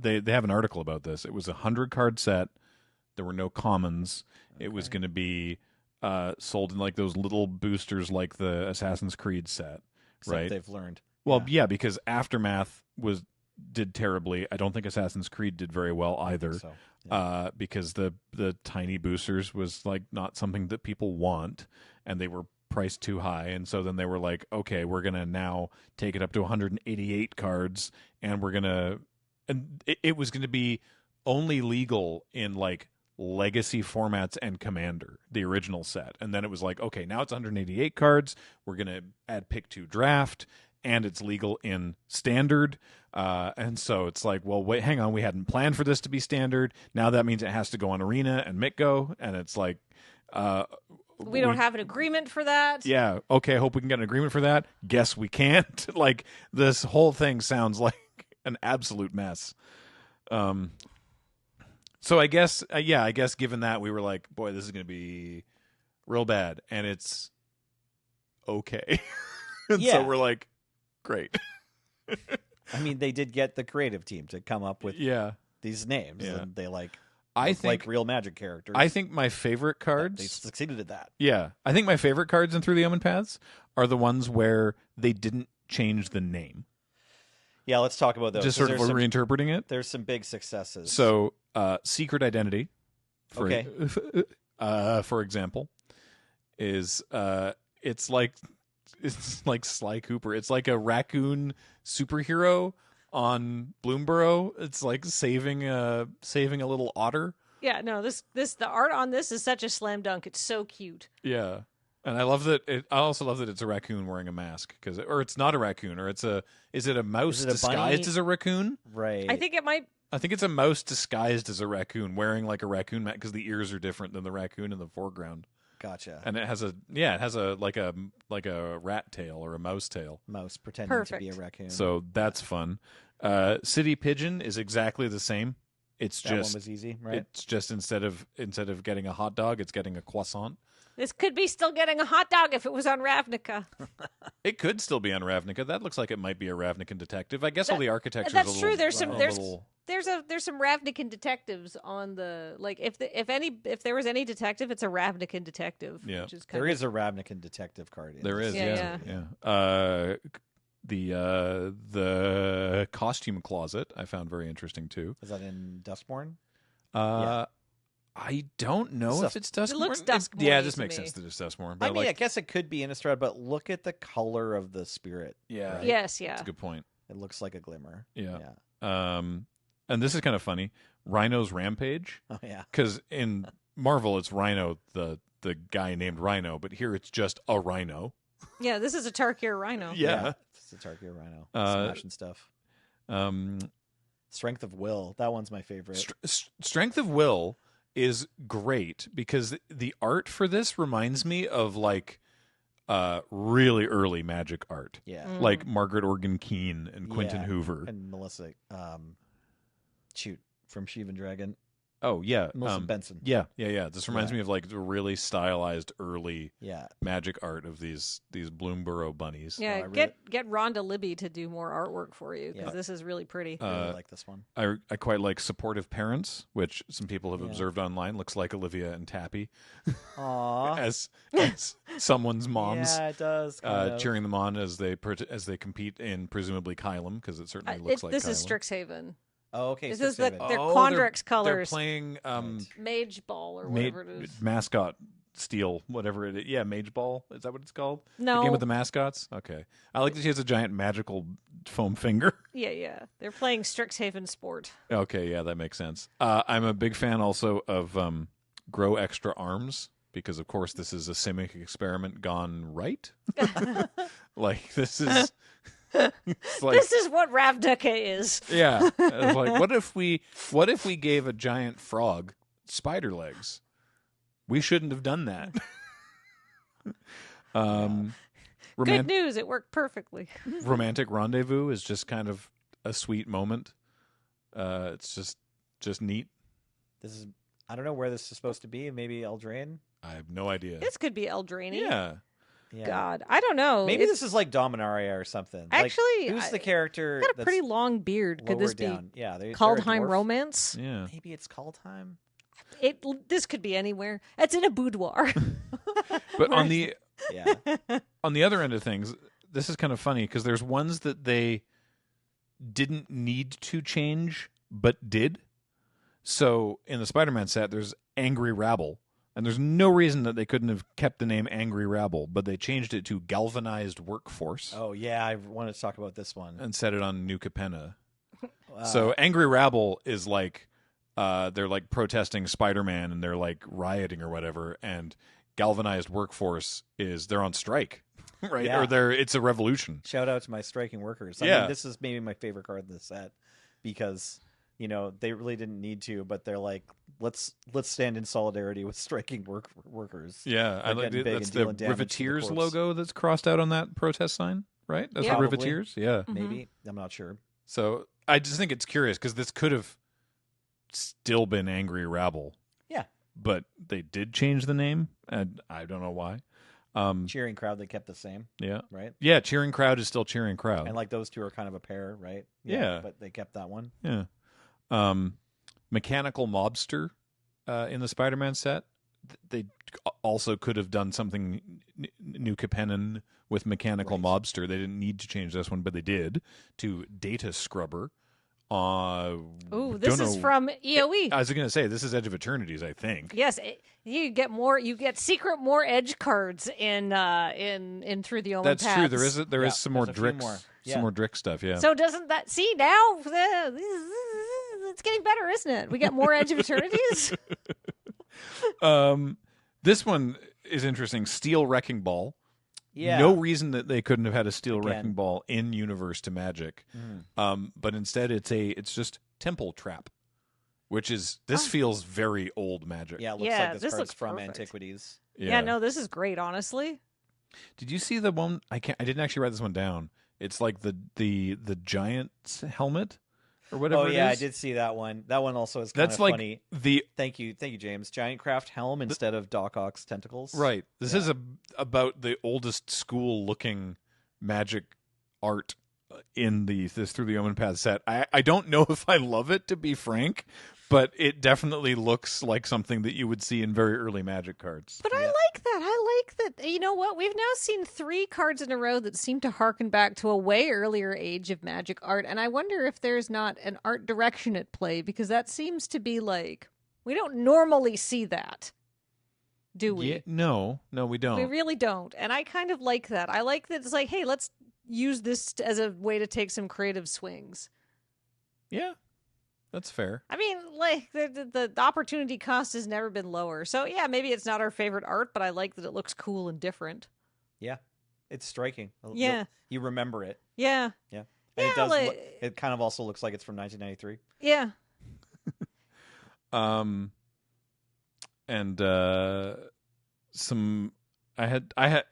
have an article about this. It was a 100-card set. There were no commons. Okay. It was going to be sold in like those little boosters, like the Assassin's Creed set. Except right? They've learned. Well, yeah, because Aftermath did terribly. I don't think Assassin's Creed did very well either. So, yeah. Because the tiny boosters was like not something that people want, and they were priced too high. And so then they were like, okay, we're gonna now take it up to 188 cards, and it was gonna be only legal in like legacy formats and Commander, the original set. And then it was like, okay, now it's 188 cards. We're gonna add Pick 2 Draft, and it's legal in Standard. And so it's like, well, wait, hang on, we hadn't planned for this to be Standard. Now that means it has to go on Arena and Mitgo, and it's like, we don't have an agreement for that. Yeah, okay, hope we can get an agreement for that. Guess we can't. Like, this whole thing sounds like an absolute mess. So I guess given that, we were like, boy, this is going to be real bad, and it's okay. And so we're like, great. I mean, they did get the creative team to come up with these names, and they I think like real Magic characters. I think my favorite cards, they succeeded at that. Yeah, I think my favorite cards in Through the Omenpaths are the ones where they didn't change the name. Yeah, let's talk about those. Just sort of reinterpreting it. There's some big successes. So, Secret Identity, for example, is it's like Sly Cooper. It's like a raccoon superhero on Bloomborough. It's like saving a little otter. Yeah, no, the art on this is such a slam dunk. It's so cute. Yeah. And I love that. I also love that it's a raccoon wearing a mask, or it's not a raccoon, or is it a mouse disguised as a raccoon? Right. I think it's a mouse disguised as a raccoon wearing like a raccoon mask, because the ears are different than the raccoon in the foreground. Gotcha. And it has a like a rat tail or a mouse tail. Mouse pretending to be a raccoon. So that's fun. City Pigeon is exactly the same. That one was easy, right? It's just instead of getting a hot dog, it's getting a croissant. This could be still getting a hot dog if it was on Ravnica. It could still be on Ravnica. That looks like it might be a Ravnican detective. I guess all the architecture. That's is a true. Little, there's some Ravnican detectives on the if there was any detective, it's a Ravnican detective. Yeah, which is there is a Ravnican detective card. There is. Yeah. The costume closet I found very interesting too. Is that in Duskborn? I don't know if it's Duskborn. It looks Duskborn. Yeah, this makes sense that it's Duskborn. I mean, I guess it could be Innistrad, but look at the color of the spirit. Yeah. Right? Yes. Yeah. That's a good point. It looks like a glimmer. Yeah. And this is kind of funny. Rhino's Rampage. Oh yeah. Because in Marvel, it's Rhino, the guy named Rhino, but here it's just a rhino. Yeah, this is a Tarkir Rhino. Yeah. It's a Tarkir Rhino. Smashing stuff. Strength of Will. That one's my favorite. Strength of Will is great because the art for this reminds me of like really early Magic art. Yeah. Like Margaret Organ Keane and Quentin Hoover. And Melissa from Shivan Dragon. Oh yeah, Melissa Benson. Yeah. This reminds me of like the really stylized early Magic art of these Bloomborough bunnies. Yeah, get Rhonda Libby to do more artwork for you because this is really pretty. I really like this one. I quite like Supportive Parents, which some people have observed online. Looks like Olivia and Tappy. Aww. as someone's moms. Yeah, it does. Cheering them on as they compete in presumably Kylum, because it certainly looks like this Kylum. is Strixhaven. Oh, okay. This is their Quandrix colors. They're playing Mage Ball or whatever it is. Mascot Steel, whatever it is. Yeah, Mage Ball. Is that what it's called? No. The game with the mascots? Okay. I like that she has a giant magical foam finger. Yeah. They're playing Strixhaven Sport. Okay, yeah, that makes sense. I'm a big fan also of Grow Extra Arms, because, of course, this is a Simic experiment gone right. Like, this is... this is what Ravnica is. Yeah. It's like, what if we gave a giant frog spider legs? We shouldn't have done that. Good news, it worked perfectly. Romantic rendezvous is just kind of a sweet moment. It's just neat. This is, I don't know where this is supposed to be. Maybe Eldraine? I have no idea. This could be Eldraine. Yeah. God, I don't know. Maybe this is like Dominaria or something. Actually, who's the character? Got a pretty long beard. Could this be down? Yeah, Kaldheim Romance? Yeah. Maybe it's Kaldheim. This could be anywhere. It's in a boudoir. But on the Yeah. on the other end of things, this is kind of funny because there's ones that they didn't need to change but did. So in the Spider-Man set, there's Angry Rabble, and there's no reason that they couldn't have kept the name Angry Rabble, but they changed it to Galvanized Workforce. Oh yeah, I wanted to talk about this one and set it on New Capenna. So Angry Rabble is like they're like protesting Spider-Man and they're like rioting or whatever, and Galvanized Workforce is they're on strike, right? Yeah. Or it's a revolution. Shout out to my striking workers. I mean, this is maybe my favorite card in the set because they really didn't need to, but they're like, let's stand in solidarity with striking workers. Yeah, I like that's the Riveteers logo that's crossed out on that protest sign, right? That's the Riveteers. Yeah, maybe I'm not sure. So I just think it's curious because this could have still been Angry Rabble. Yeah, but they did change the name, and I don't know why. Cheering Crowd, they kept the same. Yeah, right. Yeah, Cheering Crowd is still Cheering Crowd, and like those two are kind of a pair, right? Yeah, but they kept that one. Yeah. Mechanical Mobster in the Spider-Man set. They also could have done something New Capennan with Mechanical Mobster. They didn't need to change this one, but they did to Data Scrubber. This is from EOE. I was going to say this is Edge of Eternities, I think. Yes, you get more. You get secret more edge cards in Through the Omenpaths. That's true. There is some more Drix, some more Drix stuff. Yeah. So doesn't that now? It's getting better, isn't it? We get more Edge of Eternities. This one is interesting. Steel Wrecking Ball. Yeah. No reason that they couldn't have had a Steel Wrecking Ball in universe to Magic, but instead it's just Temple Trap, which is feels very old Magic. Yeah, it looks like this card's from Antiquities. Yeah, no, this is great. Honestly, did you see the one? I didn't actually write this one down. It's like the giant's helmet or whatever. Oh yeah, it I is. did see that one. That one also is kind of funny. Thank you, James. Giant craft helm instead of Doc Ock's tentacles. Right. This is about the oldest school looking Magic art in this Through the Omenpaths set. I don't know if I love it, to be frank, but it definitely looks like something that you would see in very early Magic cards. But I like that. I like that. You know what? We've now seen 3 cards in a row that seem to harken back to a way earlier age of Magic art, and I wonder if there's not an art direction at play, because that seems to be like, we don't normally see that, do we? Yeah, no, we don't. We really don't, and I kind of like that. I like that it's like, hey, let's use this as a way to take some creative swings. Yeah. That's fair. I mean, like, the opportunity cost has never been lower. So, yeah, maybe it's not our favorite art, but I like that it looks cool and different. Yeah. It's striking. Yeah. You remember it. Yeah. Yeah. And it does it kind of also looks like it's from 1993. Yeah. And some I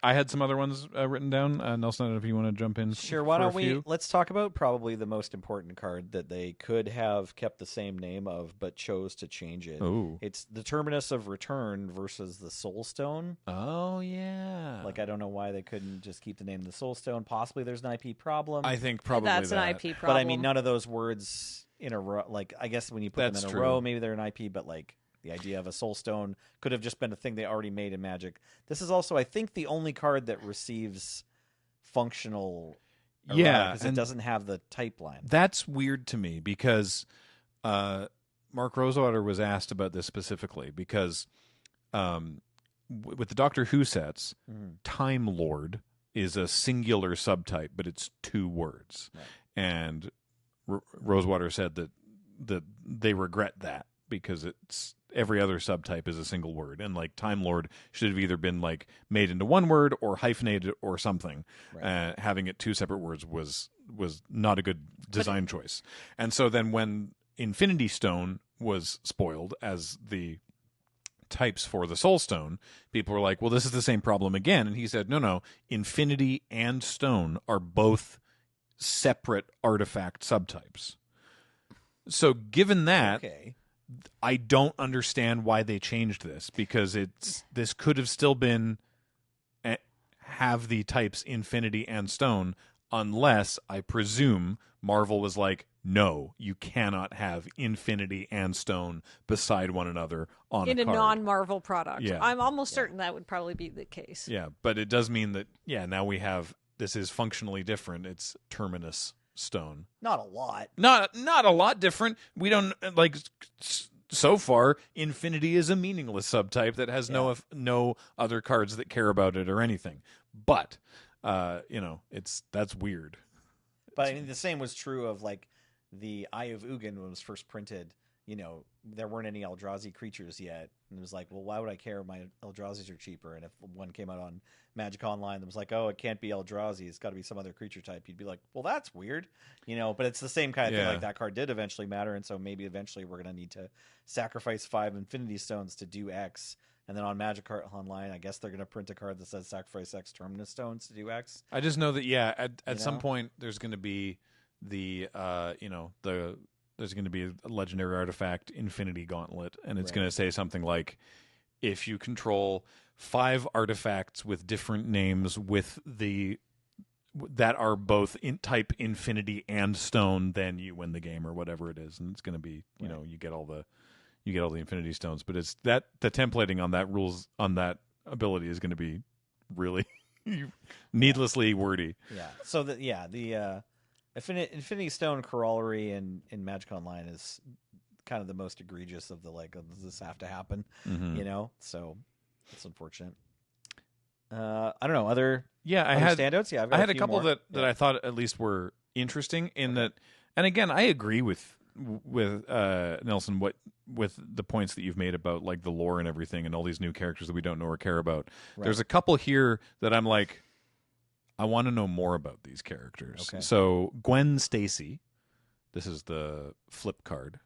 had some other ones written down. Nelson, I don't know if you want to jump in. Sure. Why don't we? Let's talk about probably the most important card that they could have kept the same name of, but chose to change it. Oh, it's the Terminus of Return versus the Soul Stone. Oh yeah. Like, I don't know why they couldn't just keep the name of the Soul Stone. Possibly there's an IP problem. I think probably that's an IP problem. But I mean, none of those words in a row. Like, I guess when you put them in a row, maybe they're an IP. But like, the idea of a Soul Stone could have just been a thing they already made in Magic. This is also, I think, the only card that receives functional. Because it doesn't have the type line. That's weird to me because Mark Rosewater was asked about this specifically because with the Doctor Who sets, Time Lord is a singular subtype, but it's 2 words. Right. And Rosewater said that they regret that because it's every other subtype is a single word, and like Time Lord should have either been like made into 1 word or hyphenated or something. Right. Having it 2 separate words was not a good design choice. And so then when Infinity Stone was spoiled as the types for the Soul Stone, people were like, well, this is the same problem again. And he said, no, Infinity and Stone are both separate artifact subtypes. So given that, I don't understand why they changed this, because this could have still been have the types Infinity and Stone, unless, I presume, Marvel was like, no, you cannot have Infinity and Stone beside one another on in a a card. non-Marvel product. Yeah. I'm almost certain that would probably be the case. Yeah, but it does mean that, now we have, this is functionally different. It's Terminus Stone. Not a lot. Not a lot different. We don't, like, so far, Infinity is a meaningless subtype that has no other cards that care about it or anything. But, that's weird. But I mean, the same was true of, like, the Eye of Ugin when it was first printed. There weren't any Eldrazi creatures yet. And it was like, well, why would I care? My Eldrazi's are cheaper. And if one came out on Magic Online that was like, oh, it can't be Eldrazi, it's got to be some other creature type, you'd be like, well, that's weird. But it's the same kind of thing. Like, that card did eventually matter. And so maybe eventually we're going to need to sacrifice 5 Infinity Stones to do X. And then on Magic Card Online, I guess they're going to print a card that says sacrifice X Terminus Stones to do X. I just know that, at some point, there's going to be there's going to be a legendary artifact, Infinity Gauntlet, and it's going to say something like, if you control 5 artifacts with different names that are both in type Infinity and Stone, then you win the game, or whatever it is. And it's going to be, you get all the Infinity Stones, but it's the templating on that rules on that ability is going to be really needlessly wordy. Yeah. So the Infinity Stone corollary in Magic Online is kind of the most egregious of the, like, does this have to happen? So it's unfortunate. I don't know, other standouts? Yeah, I had a couple that I thought at least were interesting in that, and again, I agree with Nelson with the points that you've made about, like, the lore and everything and all these new characters that we don't know or care about. Right. There's a couple here that I'm like, I want to know more about these characters. Okay. So Gwen Stacy, this is the flip card,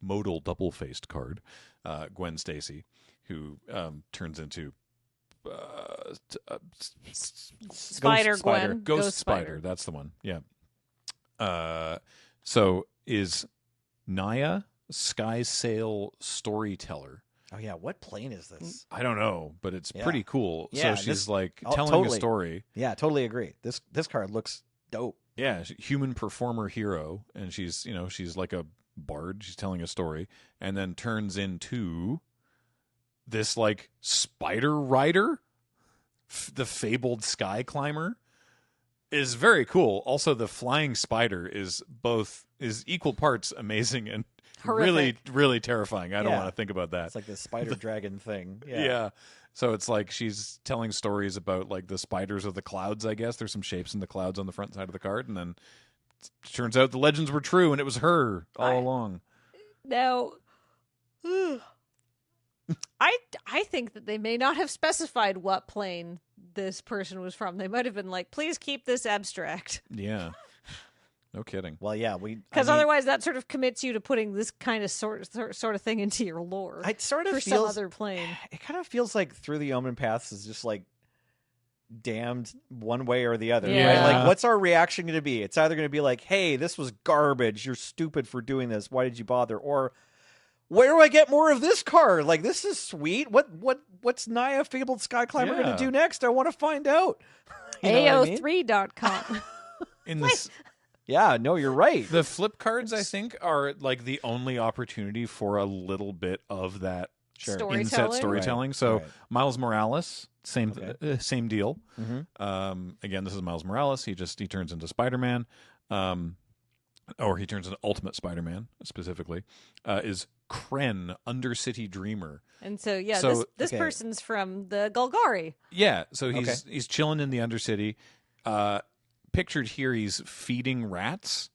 modal double-faced card, Gwen Stacy, who turns into Spider Gwen. Ghost Spider, that's the one, yeah. So is Naya Skysail Storyteller. Oh, yeah. What plane is this? I don't know, but it's pretty cool. Yeah, so she's telling a story. Yeah, totally agree. This card looks dope. Yeah, human performer hero, and she's like a bard. She's telling a story, and then turns into this, like, spider rider, the fabled sky climber. Is very cool. Also, the flying spider is equal parts amazing and horrific. Really, really terrifying. I don't want to think about that. It's like the spider dragon thing. Yeah. So it's like she's telling stories about, like, the spiders of the clouds, I guess. There's some shapes in the clouds on the front side of the card, and then it turns out the legends were true, and it was her all along. Now, I think that they may not have specified what plane this person was from. They might have been like, please keep this abstract. Yeah. No kidding. Well, yeah, because otherwise that sort of commits you to putting this kind of sort of thing into your lore. It sort of for feels, some other plane. It kind of feels like Through the Omenpaths is just, like, damned one way or the other. Yeah. Right? Like, what's our reaction going to be? It's either going to be like, hey, this was garbage. You're stupid for doing this. Why did you bother? Or, where do I get more of this card? Like, this is sweet. What's Naya Fabled Sky Climber going to do next? I want to find out. AO3.com. In this. Yeah, no, you're right. The flip cards, I think, are, like, the only opportunity for a little bit of that in-set storytelling. Right. So Miles Morales, same deal. Mm-hmm. Again, this is Miles Morales. He turns into Spider-Man, or he turns into Ultimate Spider-Man specifically. Is Kren, Undercity Dreamer. And so this person's from the Golgari. Yeah, so he's chilling in the Undercity. Pictured here, he's feeding rats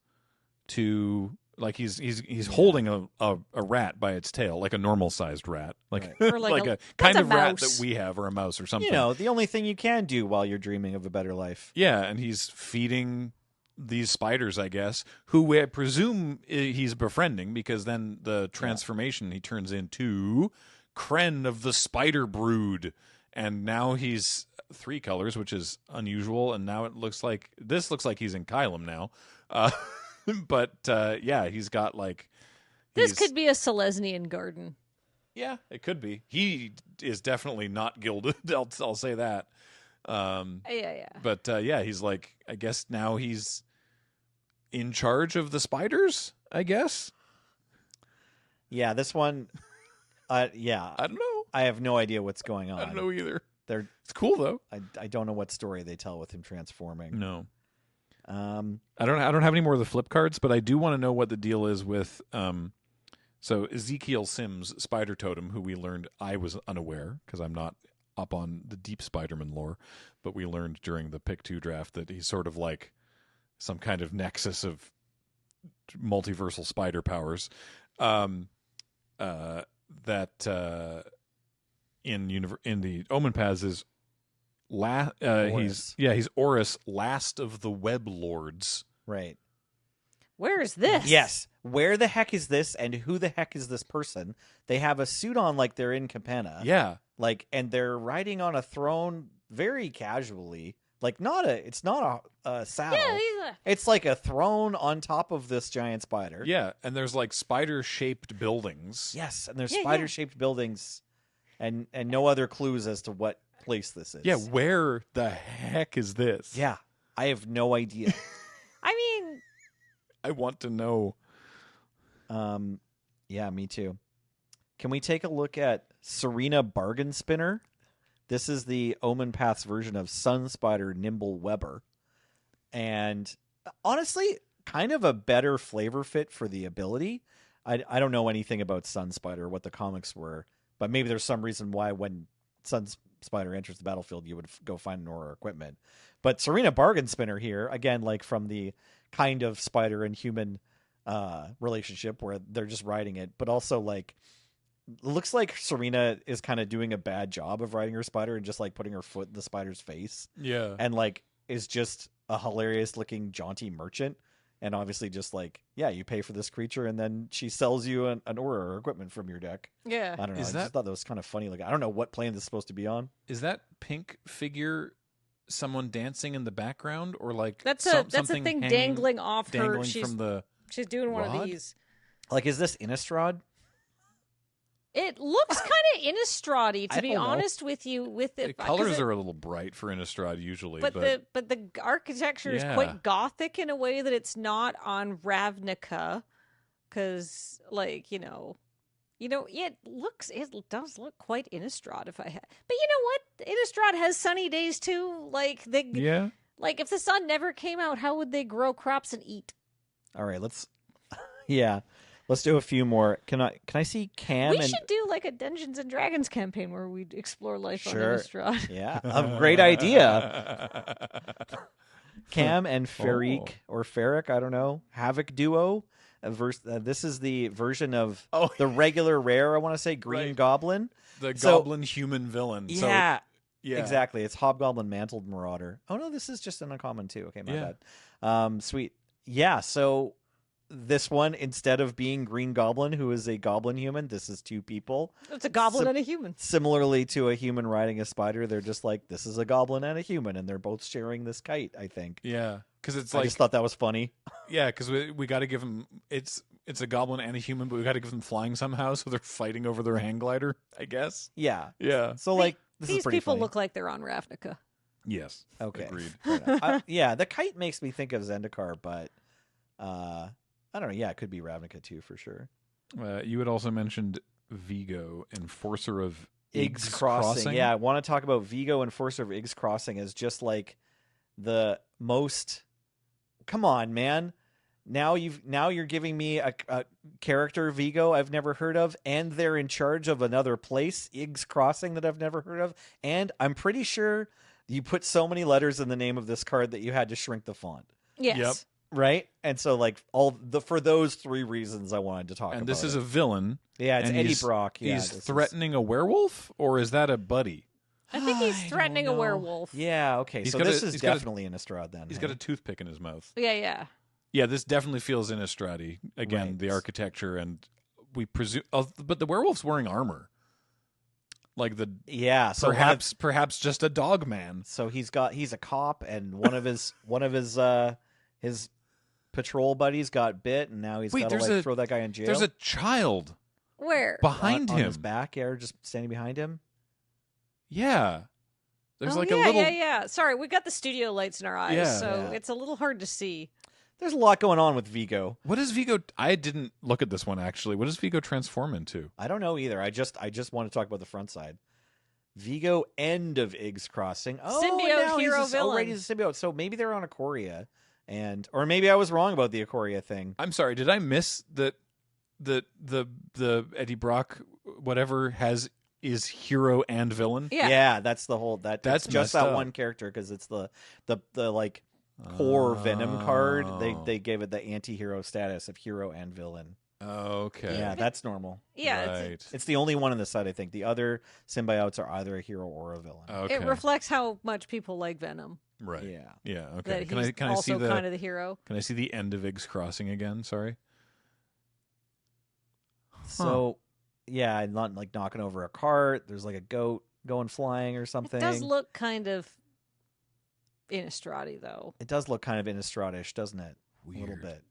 to, like, he's holding a rat by its tail, like a normal sized rat, like or like a kind of rat that we have, or a mouse or something. The only thing you can do while you're dreaming of a better life. Yeah, and he's feeding these spiders, I guess, who I presume he's befriending, because then the transformation he turns into Kren of the Spider Brood, and now he's 3 colors, which is unusual, and now it looks like he's in Kylum now. But yeah, he's got like this could be a Selesnian garden. Yeah, it could be. He is definitely not gilded. I'll say that. Yeah. But yeah, he's like, I guess now he's in charge of the spiders, I guess. Yeah, this one. Yeah, I don't know. I have no idea what's going on. I don't know either. It's cool though. I don't know what story they tell with him transforming. No. I don't have any more of the flip cards, but I do want to know what the deal is with so Ezekiel Sims' Spider Totem, who we learned, I was unaware because I'm not up on the deep Spider-Man lore, but we learned during the Pick 2 draft that he's sort of like some kind of nexus of multiversal spider powers. That in the Omenpaths is he's Oris, last of the Web Lords. Right. Where is this? Yes. Where the heck is this, and who the heck is this person? They have a suit on like they're in Capenna. Yeah. Like, and they're riding on a throne very casually. Like, it's not a saddle. Yeah, it's like a throne on top of this giant spider. Yeah, and there's like spider-shaped buildings. Yes, and there's spider-shaped buildings, and no other clues as to what place this is. Yeah, where the heck is this? Yeah, I have no idea. I mean, I want to know. Yeah, me too. Can we take a look at Serena Bargain Spinner? This is the Omenpaths version of Sun Spider Nimble Webber. And honestly, kind of a better flavor fit for the ability. I don't know anything about Sun Spider, what the comics were, but maybe there's some reason why when Sun Spider enters the battlefield, you would go find an aura equipment. But Serena Bargain Spinner here, again, like from the kind of spider and human relationship where they're just riding it, but also like looks like Serena is kind of doing a bad job of riding her spider and just like putting her foot in the spider's face. Yeah. And like is just a hilarious looking jaunty merchant. And obviously just like, yeah, you pay for this creature and then she sells you an aura or equipment from your deck. Yeah. I don't know. I just thought that was kind of funny. Like, I don't know what plane this is supposed to be on. Is that pink figure someone dancing in the background, or like that's a thing dangling off her? She's doing one rod? of these. Like, is this Innistrad? It looks kind of Innistrad-y, to be honest with you. With the colors are a little bright for Innistrad usually, but the architecture is quite gothic in a way that it's not on Ravnica, because like you know, it does look quite Innistrad. But you know what, Innistrad has sunny days too. Like like if the sun never came out, how would they grow crops and eat? All right, let's do a few more. Can I see Cam? We should do like a Dungeons and Dragons campaign where we explore life on Innistrad. Yeah, a great idea. Cam and Ferric or Ferric, I don't know, Havoc duo. This is the version of the regular rare. I want to say Green Goblin, the Goblin human villain. Yeah, yeah, exactly. It's Hobgoblin Mantled Marauder. Oh no, this is just an uncommon too. Okay, my bad. Sweet. Yeah, so. This one, instead of being Green Goblin, who is a goblin human, this is 2 people. It's a goblin and a human. Similarly to a human riding a spider, they're just like, this is a goblin and a human, and they're both sharing this kite, I think. Yeah, because it's I just thought that was funny. Yeah, because we got to give them, it's a goblin and a human, but we got to give them flying somehow, so they're fighting over their hang glider, I guess. Yeah. Yeah. So, like, this these is pretty people funny. look like they're on Ravnica. Yes. Okay. Agreed. Yeah, the kite makes me think of Zendikar, but... I don't know. Yeah, it could be Ravnica too, for sure. You had also mentioned Vigo, Enforcer of Iggs Crossing. Yeah, I want to talk about Vigo, Enforcer of Iggs Crossing, as just like the most... Come on, man. Now you're giving me a character, Vigo, I've never heard of, and they're in charge of another place, Iggs Crossing, that I've never heard of, and I'm pretty sure you put so many letters in the name of this card that you had to shrink the font. Yes. Yep. Right? And so, like, for those 3 reasons I wanted to talk about. And this is a villain. Yeah, it's Eddie he's, Brock. Yeah, he's threatening a werewolf, or is that a buddy? I think he's I threatening don't a know. werewolf. Yeah, okay. He's So got a- this is he's got a- definitely Innistrad then. He's hey? got a toothpick in his mouth. Yeah. Yeah, this definitely feels Innistrad-y. Again, Right. the architecture, and we presume... Oh, but the werewolf's wearing armor. Like the... Yeah, so one of- Perhaps just a dog man. So he's a cop, and one of his patrol buddies got bit, and now he's Wait, got to there's like a- throw that guy in jail. There's a child Where? behind on him. his back, yeah, or just standing behind him. Yeah. There's oh, like yeah, a little... Yeah. Sorry, we got the studio lights in our eyes, Yeah. so Yeah. it's a little hard to see. There's a lot going on with Vigo. What does Vigo... I didn't look at this one, actually. What does Vigo transform into? I don't know either. I just want to talk about the front side. Vigo, end of Iggs Crossing. Oh, Symbiote now hero he's a, oh, right, villain. he's a symbiote. So maybe they're on Ikoria, or maybe I was wrong about the Ikoria thing. I'm sorry, did I miss that the Eddie Brock whatever is hero and villain? Yeah. That's the whole That's it's just messed that up. one character because it's the like core Venom card. They gave it the anti-hero status of hero and villain. Okay. Yeah, that's normal. Yeah, Right. It's the only one on the side, I think. The other symbiotes are either a hero or a villain. Okay. it reflects how much people like Venom. Right. Yeah. Yeah. Okay. That Can he's I see also the kind of the hero. Can I see the end of Iggs Crossing again? Sorry. So, yeah, and not like knocking over a cart. There's like a goat going flying or something. It does look kind of Innistrad-y, though. It does look kind of Innistrad-ish, doesn't it? Weird. A little bit.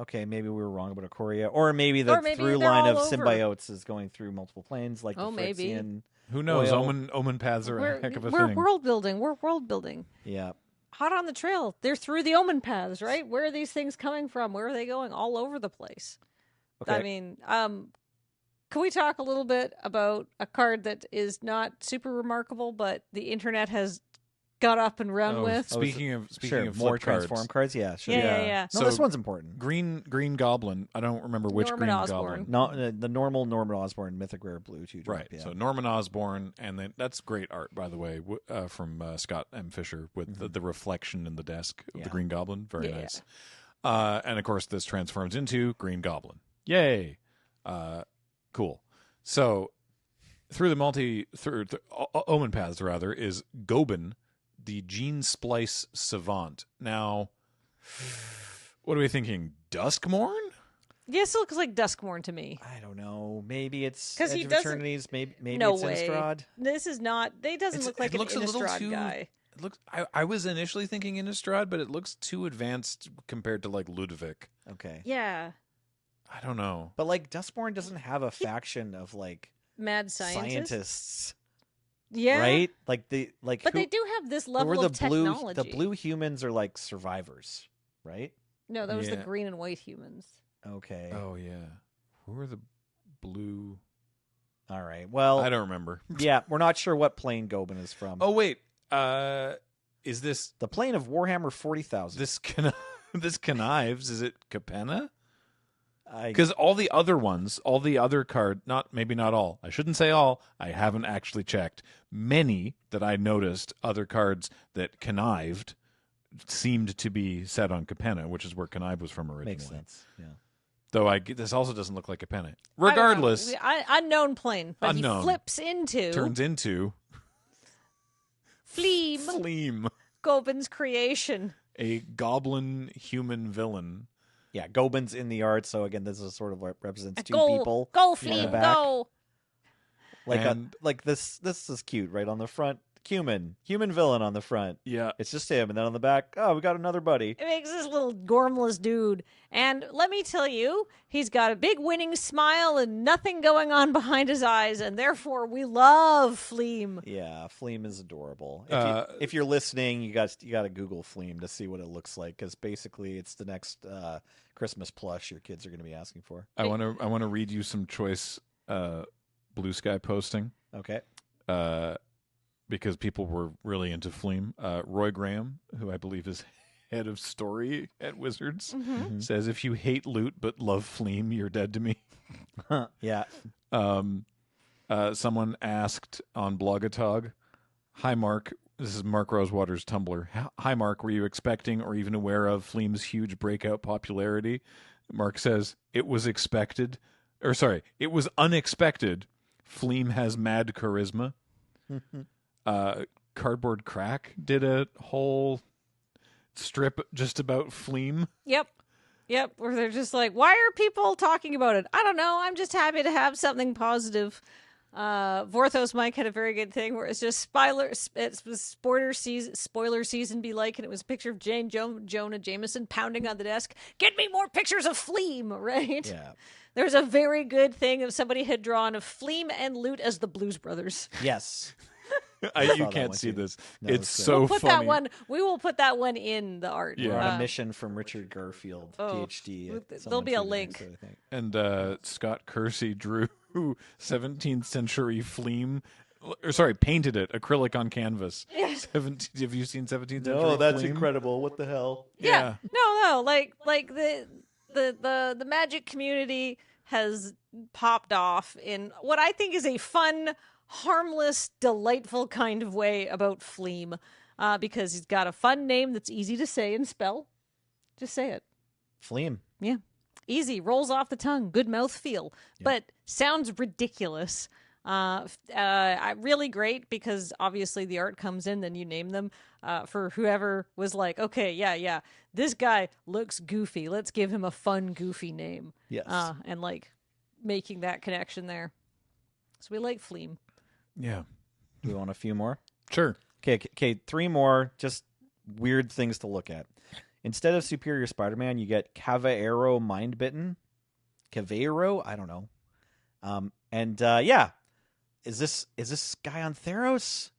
Okay, maybe we were wrong about Ikoria, or maybe the Or maybe through they're line of all over. symbiotes is going through multiple planes, like Oh, the maybe. Fritzian. Who knows? Oil. Omen paths are a heck of a we're thing. world building. We're world building. Yeah, Hot on the trail. They're through the omen paths, right? Where are these things coming from? Where are they going? All over the place. okay. I mean, can we talk a little bit about a card that is not super remarkable, but the internet has got up and run Oh, with? Speaking of sure. flip More cards, transform cards. Yeah, sure. Yeah. No, So this one's important. Green Goblin. I don't remember which Norman Green Osborn. Goblin. No, the normal Norman Osborn Mythic Rare Blue 2-drop. Right. Yeah. So Norman Osborn, and then that's great art, by the way, from Scott M. Fisher with the reflection in the desk of Yeah. the Green Goblin. Very Yeah. nice. And of course, this transforms into Green Goblin. Yay! Cool. So through the Omen Paths rather is Gobin, the Gene Splice Savant. Now, what are we thinking? Duskmorn? Yes, it looks like Duskmorn to me. I don't know. Maybe it's 'Cause Edge he of doesn't- Eternities. Maybe No it's way. Innistrad. This is not. They doesn't look like it an looks a little Innistrad too- guy. It looks. I was initially thinking Innistrad, but it looks too advanced compared to like Ludovic. Okay. Yeah, I don't know. But like Duskborn doesn't have a faction of like mad scientist. scientists, Yeah, right? Like But they do have this who level are of the blue? technology. The blue humans are like survivors, right? No, that was the Yeah. green and white humans. Okay. Oh yeah. Who are the blue? All right. Well, I don't remember. yeah, we're not sure what plane Gobin is from. Oh wait. Is this The plane of Warhammer 40,000. this connives? Is it Capenna? I Because all the other ones, all the other maybe not all. I shouldn't say all. I haven't actually checked. Many that I noticed, other cards that connived, seemed to be set on Capenna, which is where connive was from originally. makes sense. Yeah. Though this also doesn't look like Capenna. I don't know. Regardless, Unknown plane, but Unknown. he flips into turns into Fleem, Fleem, Gobin's creation. a goblin human villain. Yeah, Gobin's in the art, so again, this is sort of what represents two Go, people. go, in the Fleem, back. go. Like this is cute, right on the front. Human villain on the front. Yeah. It's just him, and then on the back, oh, we got another buddy. It makes this little gormless dude. And let me tell you, he's got a big winning smile and nothing going on behind his eyes, and therefore we love Fleem. Yeah, Fleem is adorable. Uh, If you're listening, you got to Google Fleem to see what it looks like, because basically it's the next Christmas plush your kids are going to be asking for. I want to read you some choice Blue Sky posting. Okay. Because people were really into Fleem. Roy Graham, who I believe is head of story at Wizards, Mm-hmm. says, if you hate loot but love Fleem, you're dead to me. Yeah. Someone asked on Blogatog, hi, Mark. This is Mark Rosewater's Tumblr. Hi, Mark. Were you expecting or even aware of Fleem's huge breakout popularity? Mark says, it was expected. It was unexpected. Fleem has mad charisma. Cardboard Crack did a whole strip just about Fleam. Yep. Where they're just like, why are people talking about it? I don't know. I'm just happy to have something positive. Vorthos Mike had a very good thing where it's just spoiler season be like, and it was a picture of Jonah Jameson pounding on the desk. Get me more pictures of Fleam, right? Yeah. There's a very good thing of somebody had drawn of Fleam and Loot as the Blues Brothers. Yes. You can't see this. No, it's good. so We'll put funny. that one. We will put that one in the art. Yeah. We're on a mission from Richard Garfield, PhD. There'll Someone be a tweeted link. it, I think. And Scott Kersey drew 17th century Fleam. Painted it acrylic on canvas. Yes. Have you seen 17th century? No, that's Fleam? incredible. What the hell? Yeah. No. Like the magic community has popped off in what I think is a fun, harmless, delightful kind of way about Fleam, because he's got a fun name that's easy to say and spell. Just say it. Fleam. Yeah. Easy, rolls off the tongue, good mouth feel, but sounds ridiculous. Really great because obviously the art comes in, then you name them. For whoever was like, okay, yeah, this guy looks goofy. Let's give him a fun, goofy name. Yes. And like making that connection there. So we like Fleam. Yeah. Do we want a few more? Sure. Okay, 3 more just weird things to look at. Instead of Superior Spider-Man, you get Cavallero Mindbitten. Cavallero? I don't know. Is this guy on Theros?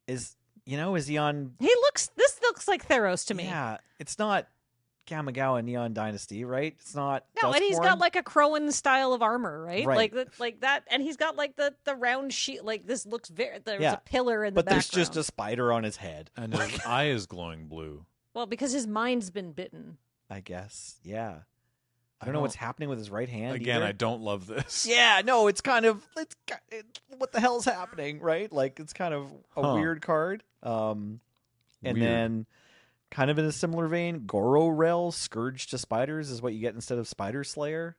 Is he on? This looks like Theros to me. Yeah, it's not Kamigawa Neon Dynasty, right? It's not. No, and he's Duskborn? got like a Crowan style of armor, right? Right. Like that, and he's got like the round shield. Like this looks very. There's Yeah. a pillar in the But there's background. just a spider on his head. And his eye is glowing blue. Well, because his mind's been bitten. I guess. Yeah. I don't know what's happening with his right hand. Again, either. I don't love this. Yeah, no, it's what the hell's happening, right? Like it's kind of a weird card. And Weird. then kind of in a similar vein, Goro Rel Scourge to Spiders is what you get instead of Spider Slayer.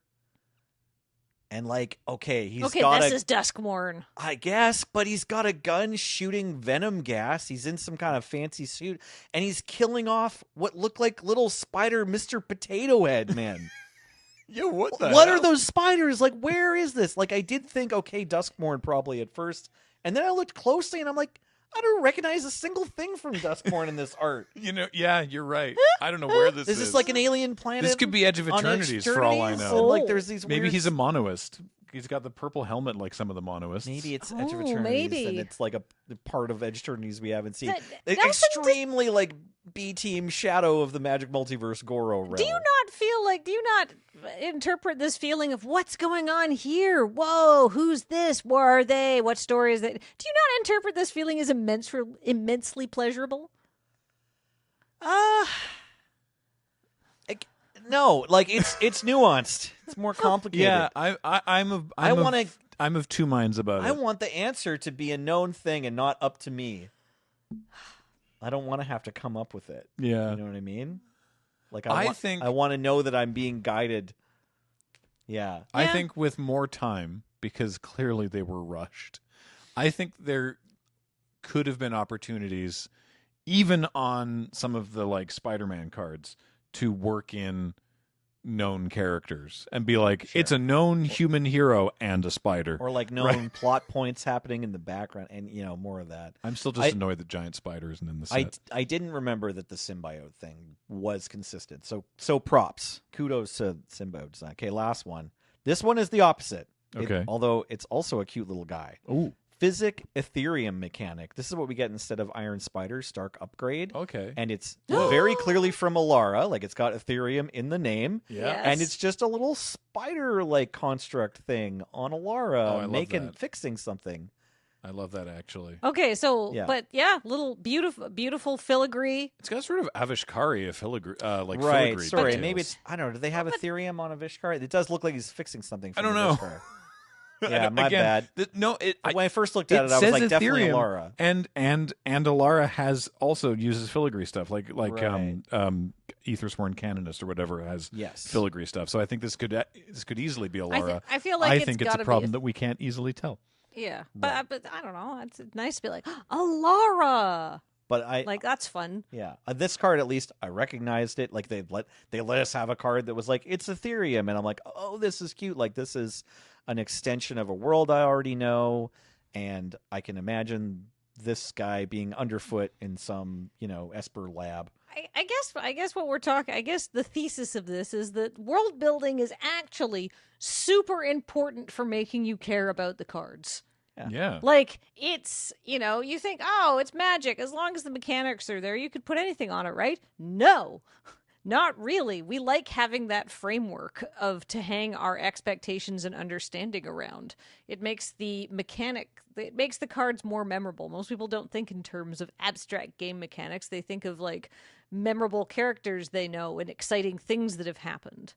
And like, he's got this is Duskmorn. I guess, but he's got a gun shooting venom gas. He's in some kind of fancy suit, and he's killing off what look like little spider Mr. Potato Head, man. Yeah, what the What hell? are those spiders? Like, where is this? Like, I did think, Duskmorn probably at first, and then I looked closely, and I'm like, I don't recognize a single thing from Duskmorn in this art. Yeah, you're right. I don't know where this is. Is this like an alien planet? This could be Edge of on Eternities for all I Eternities? know. And, like, there's these Maybe weird... he's a monoist. He's got the purple helmet like some of the monoists. Maybe it's Edge of Eternities, maybe. and it's like a part of Edge Eternities we haven't seen. Nelson Extremely like B-team shadow of the Magic Multiverse Goro realm. Do you not interpret this feeling of what's going on here? Whoa, who's this? Where are they? What story is that? Do you not interpret this feeling as immensely pleasurable? No, like it's nuanced. It's more complicated. Yeah, I'm of two minds about it. I want the answer to be a known thing and not up to me. I don't want to have to come up with it. Yeah. You know what I mean? Like I want to know that I'm being guided. Yeah. I think with more time, because clearly they were rushed, I think there could have been opportunities, even on some of the like Spider-Man cards, to work in known characters and be like, Sure. it's a known human hero and a spider. Or like known plot points happening in the background, and more of that. I'm still just annoyed that Giant Spider isn't in the set. I didn't remember that the symbiote thing was consistent. So props. Kudos to symbiote design. Okay, last one. This one is the opposite. Okay. Although it's also a cute little guy. Ooh. Physic Ethereum mechanic. This is what we get instead of Iron Spider Stark upgrade. Okay. And it's very clearly from Alara. Like it's got Ethereum in the name. Yeah. Yes. And it's just a little spider like construct thing on Alara Oh, I love that. fixing something. I love that actually. Okay, so Yeah. but little beautiful filigree. It's got sort of Avishkari filigree, Right. filigree Sorry. details. Maybe it's I don't know. Do they have Ethereum on Avishkar? It does look like he's fixing something I from don't know. Avishkar. Yeah, my bad. When I first looked at it, I was says like, definitely Ethereum, Alara. and Alara has also uses filigree stuff, like Right. Aethersworn Canonist or whatever has Yes. filigree stuff. So I think this could easily be Alara. I feel like it's think it's gotta a problem be that we can't easily tell. Yeah, Right. but I don't know. It's nice to be like Alara. But I Like that's fun. yeah, this card at least I recognized it. Like they let us have a card that was like it's Ethereum, and I'm like, oh, this is cute. Like this is an extension of a world I already know, and I can imagine this guy being underfoot in some Esper lab. I guess what we're talking. I guess the thesis of this is that world building is actually super important for making you care about the cards. Yeah. Like, it's, you think, oh, it's Magic. As long as the mechanics are there, you could put anything on it, right? No, not really. We like having that framework to hang our expectations and understanding around. It makes the cards more memorable. Most people don't think in terms of abstract game mechanics. They think of, like, memorable characters they know and exciting things that have happened.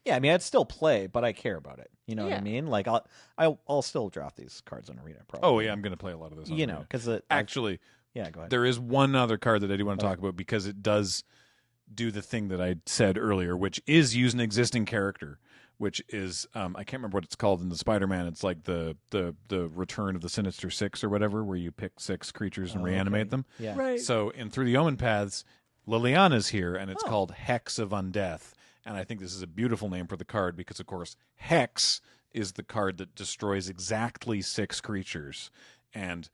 Yeah, I mean, I'd still play, but I care about it. You know what I Yeah. mean? Like, I'll still draft these cards on Arena. Probably. Oh yeah, I'm going to play a lot of this. On Arena. Because Actually, yeah, go ahead. there is one other card that I do want to talk about because it does do the thing that I said earlier, which is use an existing character, which is I can't remember what it's called in the Spider-Man. It's like the Return of the Sinister Six or whatever, where you pick 6 creatures and reanimate them. Yeah. Right. So in Through the Omenpaths, Liliana's here, and it's called Hex of Undeath. And I think this is a beautiful name for the card because, of course, Hex is the card that destroys exactly 6 creatures. And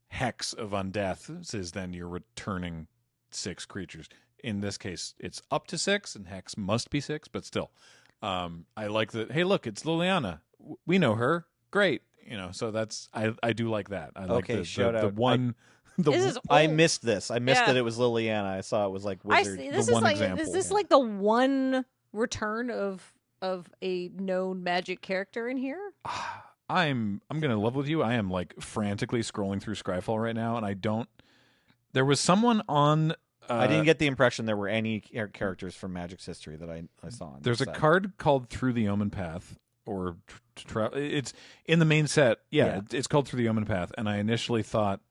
Hex of Undeath is then you're returning 6 creatures. In this case, it's up to 6, and Hex must be 6, but still. I like that. Hey, look, it's Liliana. We know her. Great. So that's I do like that. I like the one. This is I old. missed this. I missed Yeah. that it was Liliana. I saw it was like Wizard. the one example. Is this like the one return of a known Magic character in here? I'm gonna love with you. I am like frantically scrolling through Scryfall right now, and I don't. There was someone on. I didn't get the impression there were any characters from Magic's history that I saw. In There's a this set. card called Through the Omenpath, or it's in the main set. Yeah, it's called Through the Omenpath, and I initially thought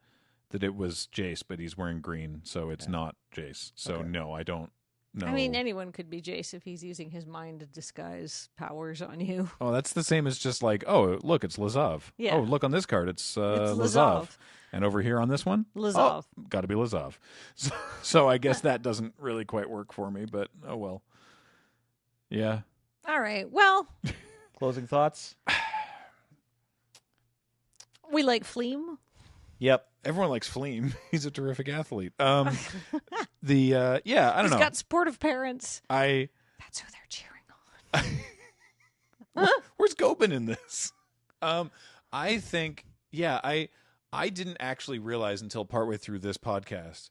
that it was Jace, but he's wearing green, so it's not Jace. So Okay. no, I don't know. I mean, anyone could be Jace if he's using his mind to disguise powers on you. Oh, that's the same as just like, oh, look, it's Lazav. Yeah. Oh, look on this card, it's It's Lazav. And over here on this one, Lazav. got to be Lazav. So I guess that doesn't really quite work for me, but oh well. Yeah. All right. Well, Closing thoughts. we like Fleam. Yep. Everyone likes Fleam. He's a terrific athlete. I don't He's know. got supportive parents. That's who they're cheering on. Where's Gobin in this? I think, I didn't actually realize until partway through this podcast,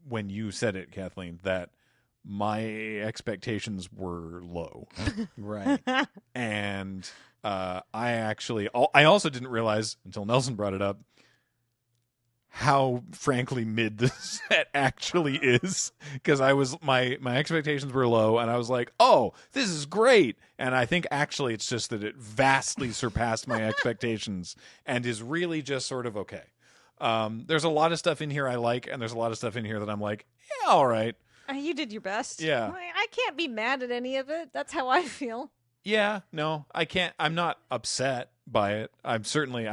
when you said it, Kathleen, that my expectations were low. Right. And I also didn't realize until Nelson brought it up how frankly mid this set actually is, because my expectations were low and I was like, oh, this is great, and I think actually it's just that it vastly surpassed my expectations and is really just sort of okay. There's a lot of stuff in here I like, and there's a lot of stuff in here that I'm like, yeah, all right. You did your best. Yeah. I can't be mad at any of it. That's how I feel. Yeah, no, I can't. I'm not upset by it. I'm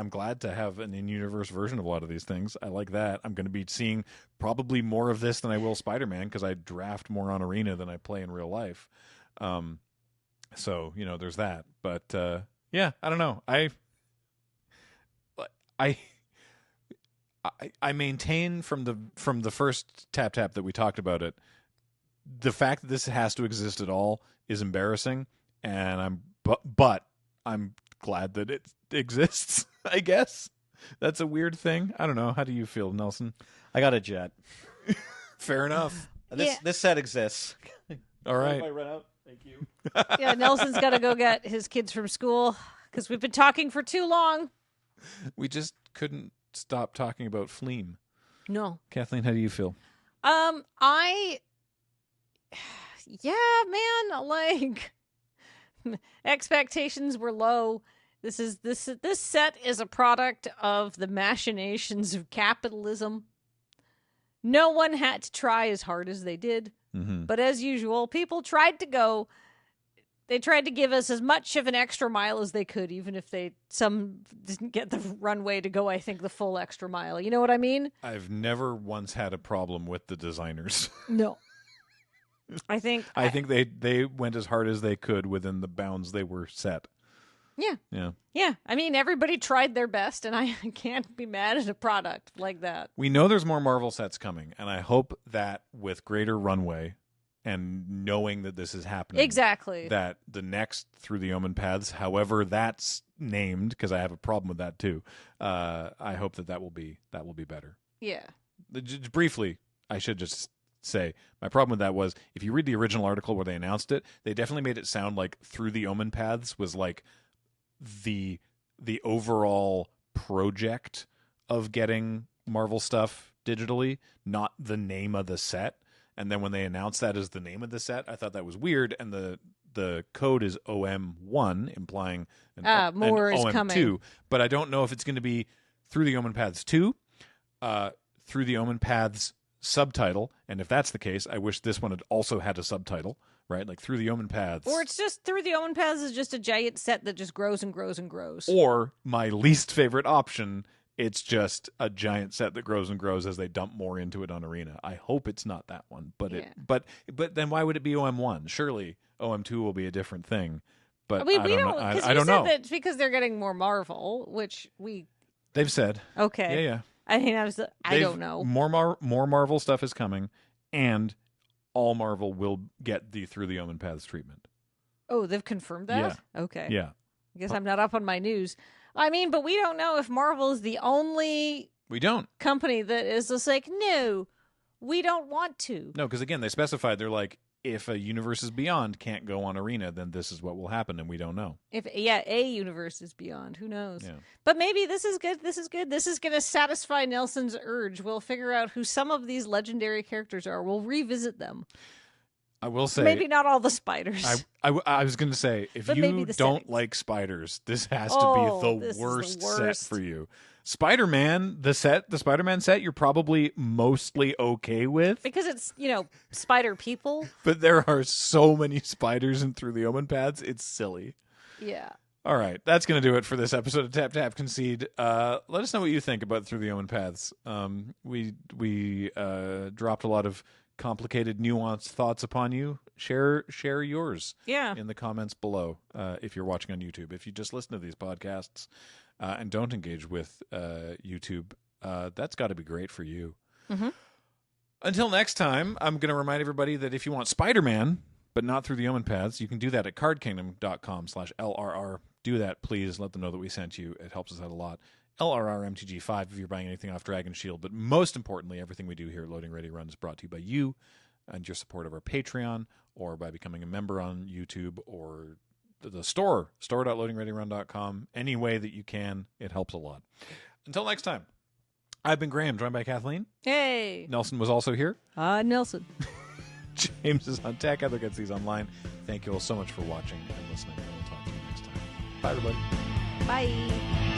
glad to have an in-universe version of a lot of these things. I like that. I'm going to be seeing probably more of this than I will Spider-Man, because I draft more on Arena than I play in real life. So, there's that. But yeah, I don't know. I maintain from the first tap that we talked about it, the fact that this has to exist at all is embarrassing. And but I'm glad that it exists, I guess. That's a weird thing. I don't know. How do you feel, Nelson? I got a jet. Fair enough. This set exists. All right. If I run out, thank you. Yeah, Nelson's got to go get his kids from school because we've been talking for too long. We just couldn't stop talking about Fleam. No. Kathleen, how do you feel? Yeah, man, like expectations were low. This set is a product of the machinations of capitalism. No one had to try as hard as they did. Mm-hmm. But as usual, people tried to go They tried to give us as much of an extra mile as they could, even if some didn't get the runway to go, I think, the full extra mile. You know what I mean? I've never once had a problem with the designers. No. I think they went as hard as they could within the bounds they were set. Yeah. Yeah. Yeah. I mean, everybody tried their best, and I can't be mad at a product like that. We know there's more Marvel sets coming, and I hope that with greater runway and knowing that this is happening, exactly, that the next Through the Omenpaths, however that's named, because I have a problem with that too, I hope that will be better. Yeah. Just briefly, I should just say my problem with that was if you read the original article where they announced it, they definitely made it sound like Through the Omenpaths was like the overall project of getting Marvel stuff digitally, not the name of the set. And then when they announced that as the name of the set, I thought that was weird. And the code is OM1, implying more an is OM2. coming. But I don't know if it's going to be Through the Omenpaths 2, Through the Omenpaths subtitle. And if that's the case, I wish this one had also had a subtitle, right? Like Through the Omenpaths. Or it's just Through the Omenpaths is just a giant set that just grows and grows and grows. Or my least favorite option, it's just a giant set that grows and grows as they dump more into it on Arena. I hope it's not that one, but Yeah. but then why would it be OM1? Surely OM2 will be a different thing. But I mean, we don't. I don't know. That because they're getting more Marvel, which They've said. okay. Yeah. I mean, I don't know. More Marvel stuff is coming, and all Marvel will get the Through the Omenpaths treatment. Oh, they've confirmed that? Yeah. Okay. Yeah. I guess I'm not up on my news. I mean, but we don't know if Marvel is the only We don't. company that is just like, no, we don't want to. No, because again, they specified, they're like, if a Universes Beyond can't go on Arena, then this is what will happen, and we don't know. If a universe is beyond, who knows? Yeah. But maybe this is good. This is good. This is going to satisfy Nelson's urge. We'll figure out who some of these legendary characters are. We'll revisit them. I will say, Maybe not all the spiders. I was going to say, if But maybe you the don't settings. like spiders, this has Oh, to be this the is the worst set worst. for you. Spider-Man, the Spider-Man set, you're probably mostly okay with, Because it's, spider people. but there are so many spiders in Through the Omenpaths, it's silly. Yeah. All right, that's going to do it for this episode of Tap Tap Concede. Let us know what you think about Through the Omenpaths. We dropped a lot of complicated, nuanced thoughts upon you. Share yours Yeah. in the comments below if you're watching on YouTube. If you just listen to these podcasts and don't engage with YouTube, that's got to be great for you. Mm-hmm. Until next time, I'm going to remind everybody that if you want Spider-Man, but not Through the Omenpaths, you can do that at cardkingdom.com/LRR. Do that, please. Let them know that we sent you. It helps us out a lot. LRRMTG 5 if you're buying anything off Dragon Shield. But most importantly, everything we do here at Loading Ready Run is brought to you by you and your support of our Patreon, or by becoming a member on YouTube, or the store, store.loadingreadyrun.com. Any way that you can, it helps a lot. Until next time, I've been Graham, joined by Kathleen. Hey. Nelson was also here. Nelson. James is on tech. Heather gets these online. Thank you all so much for watching and listening. And we'll talk to you next time. Bye, everybody. Bye.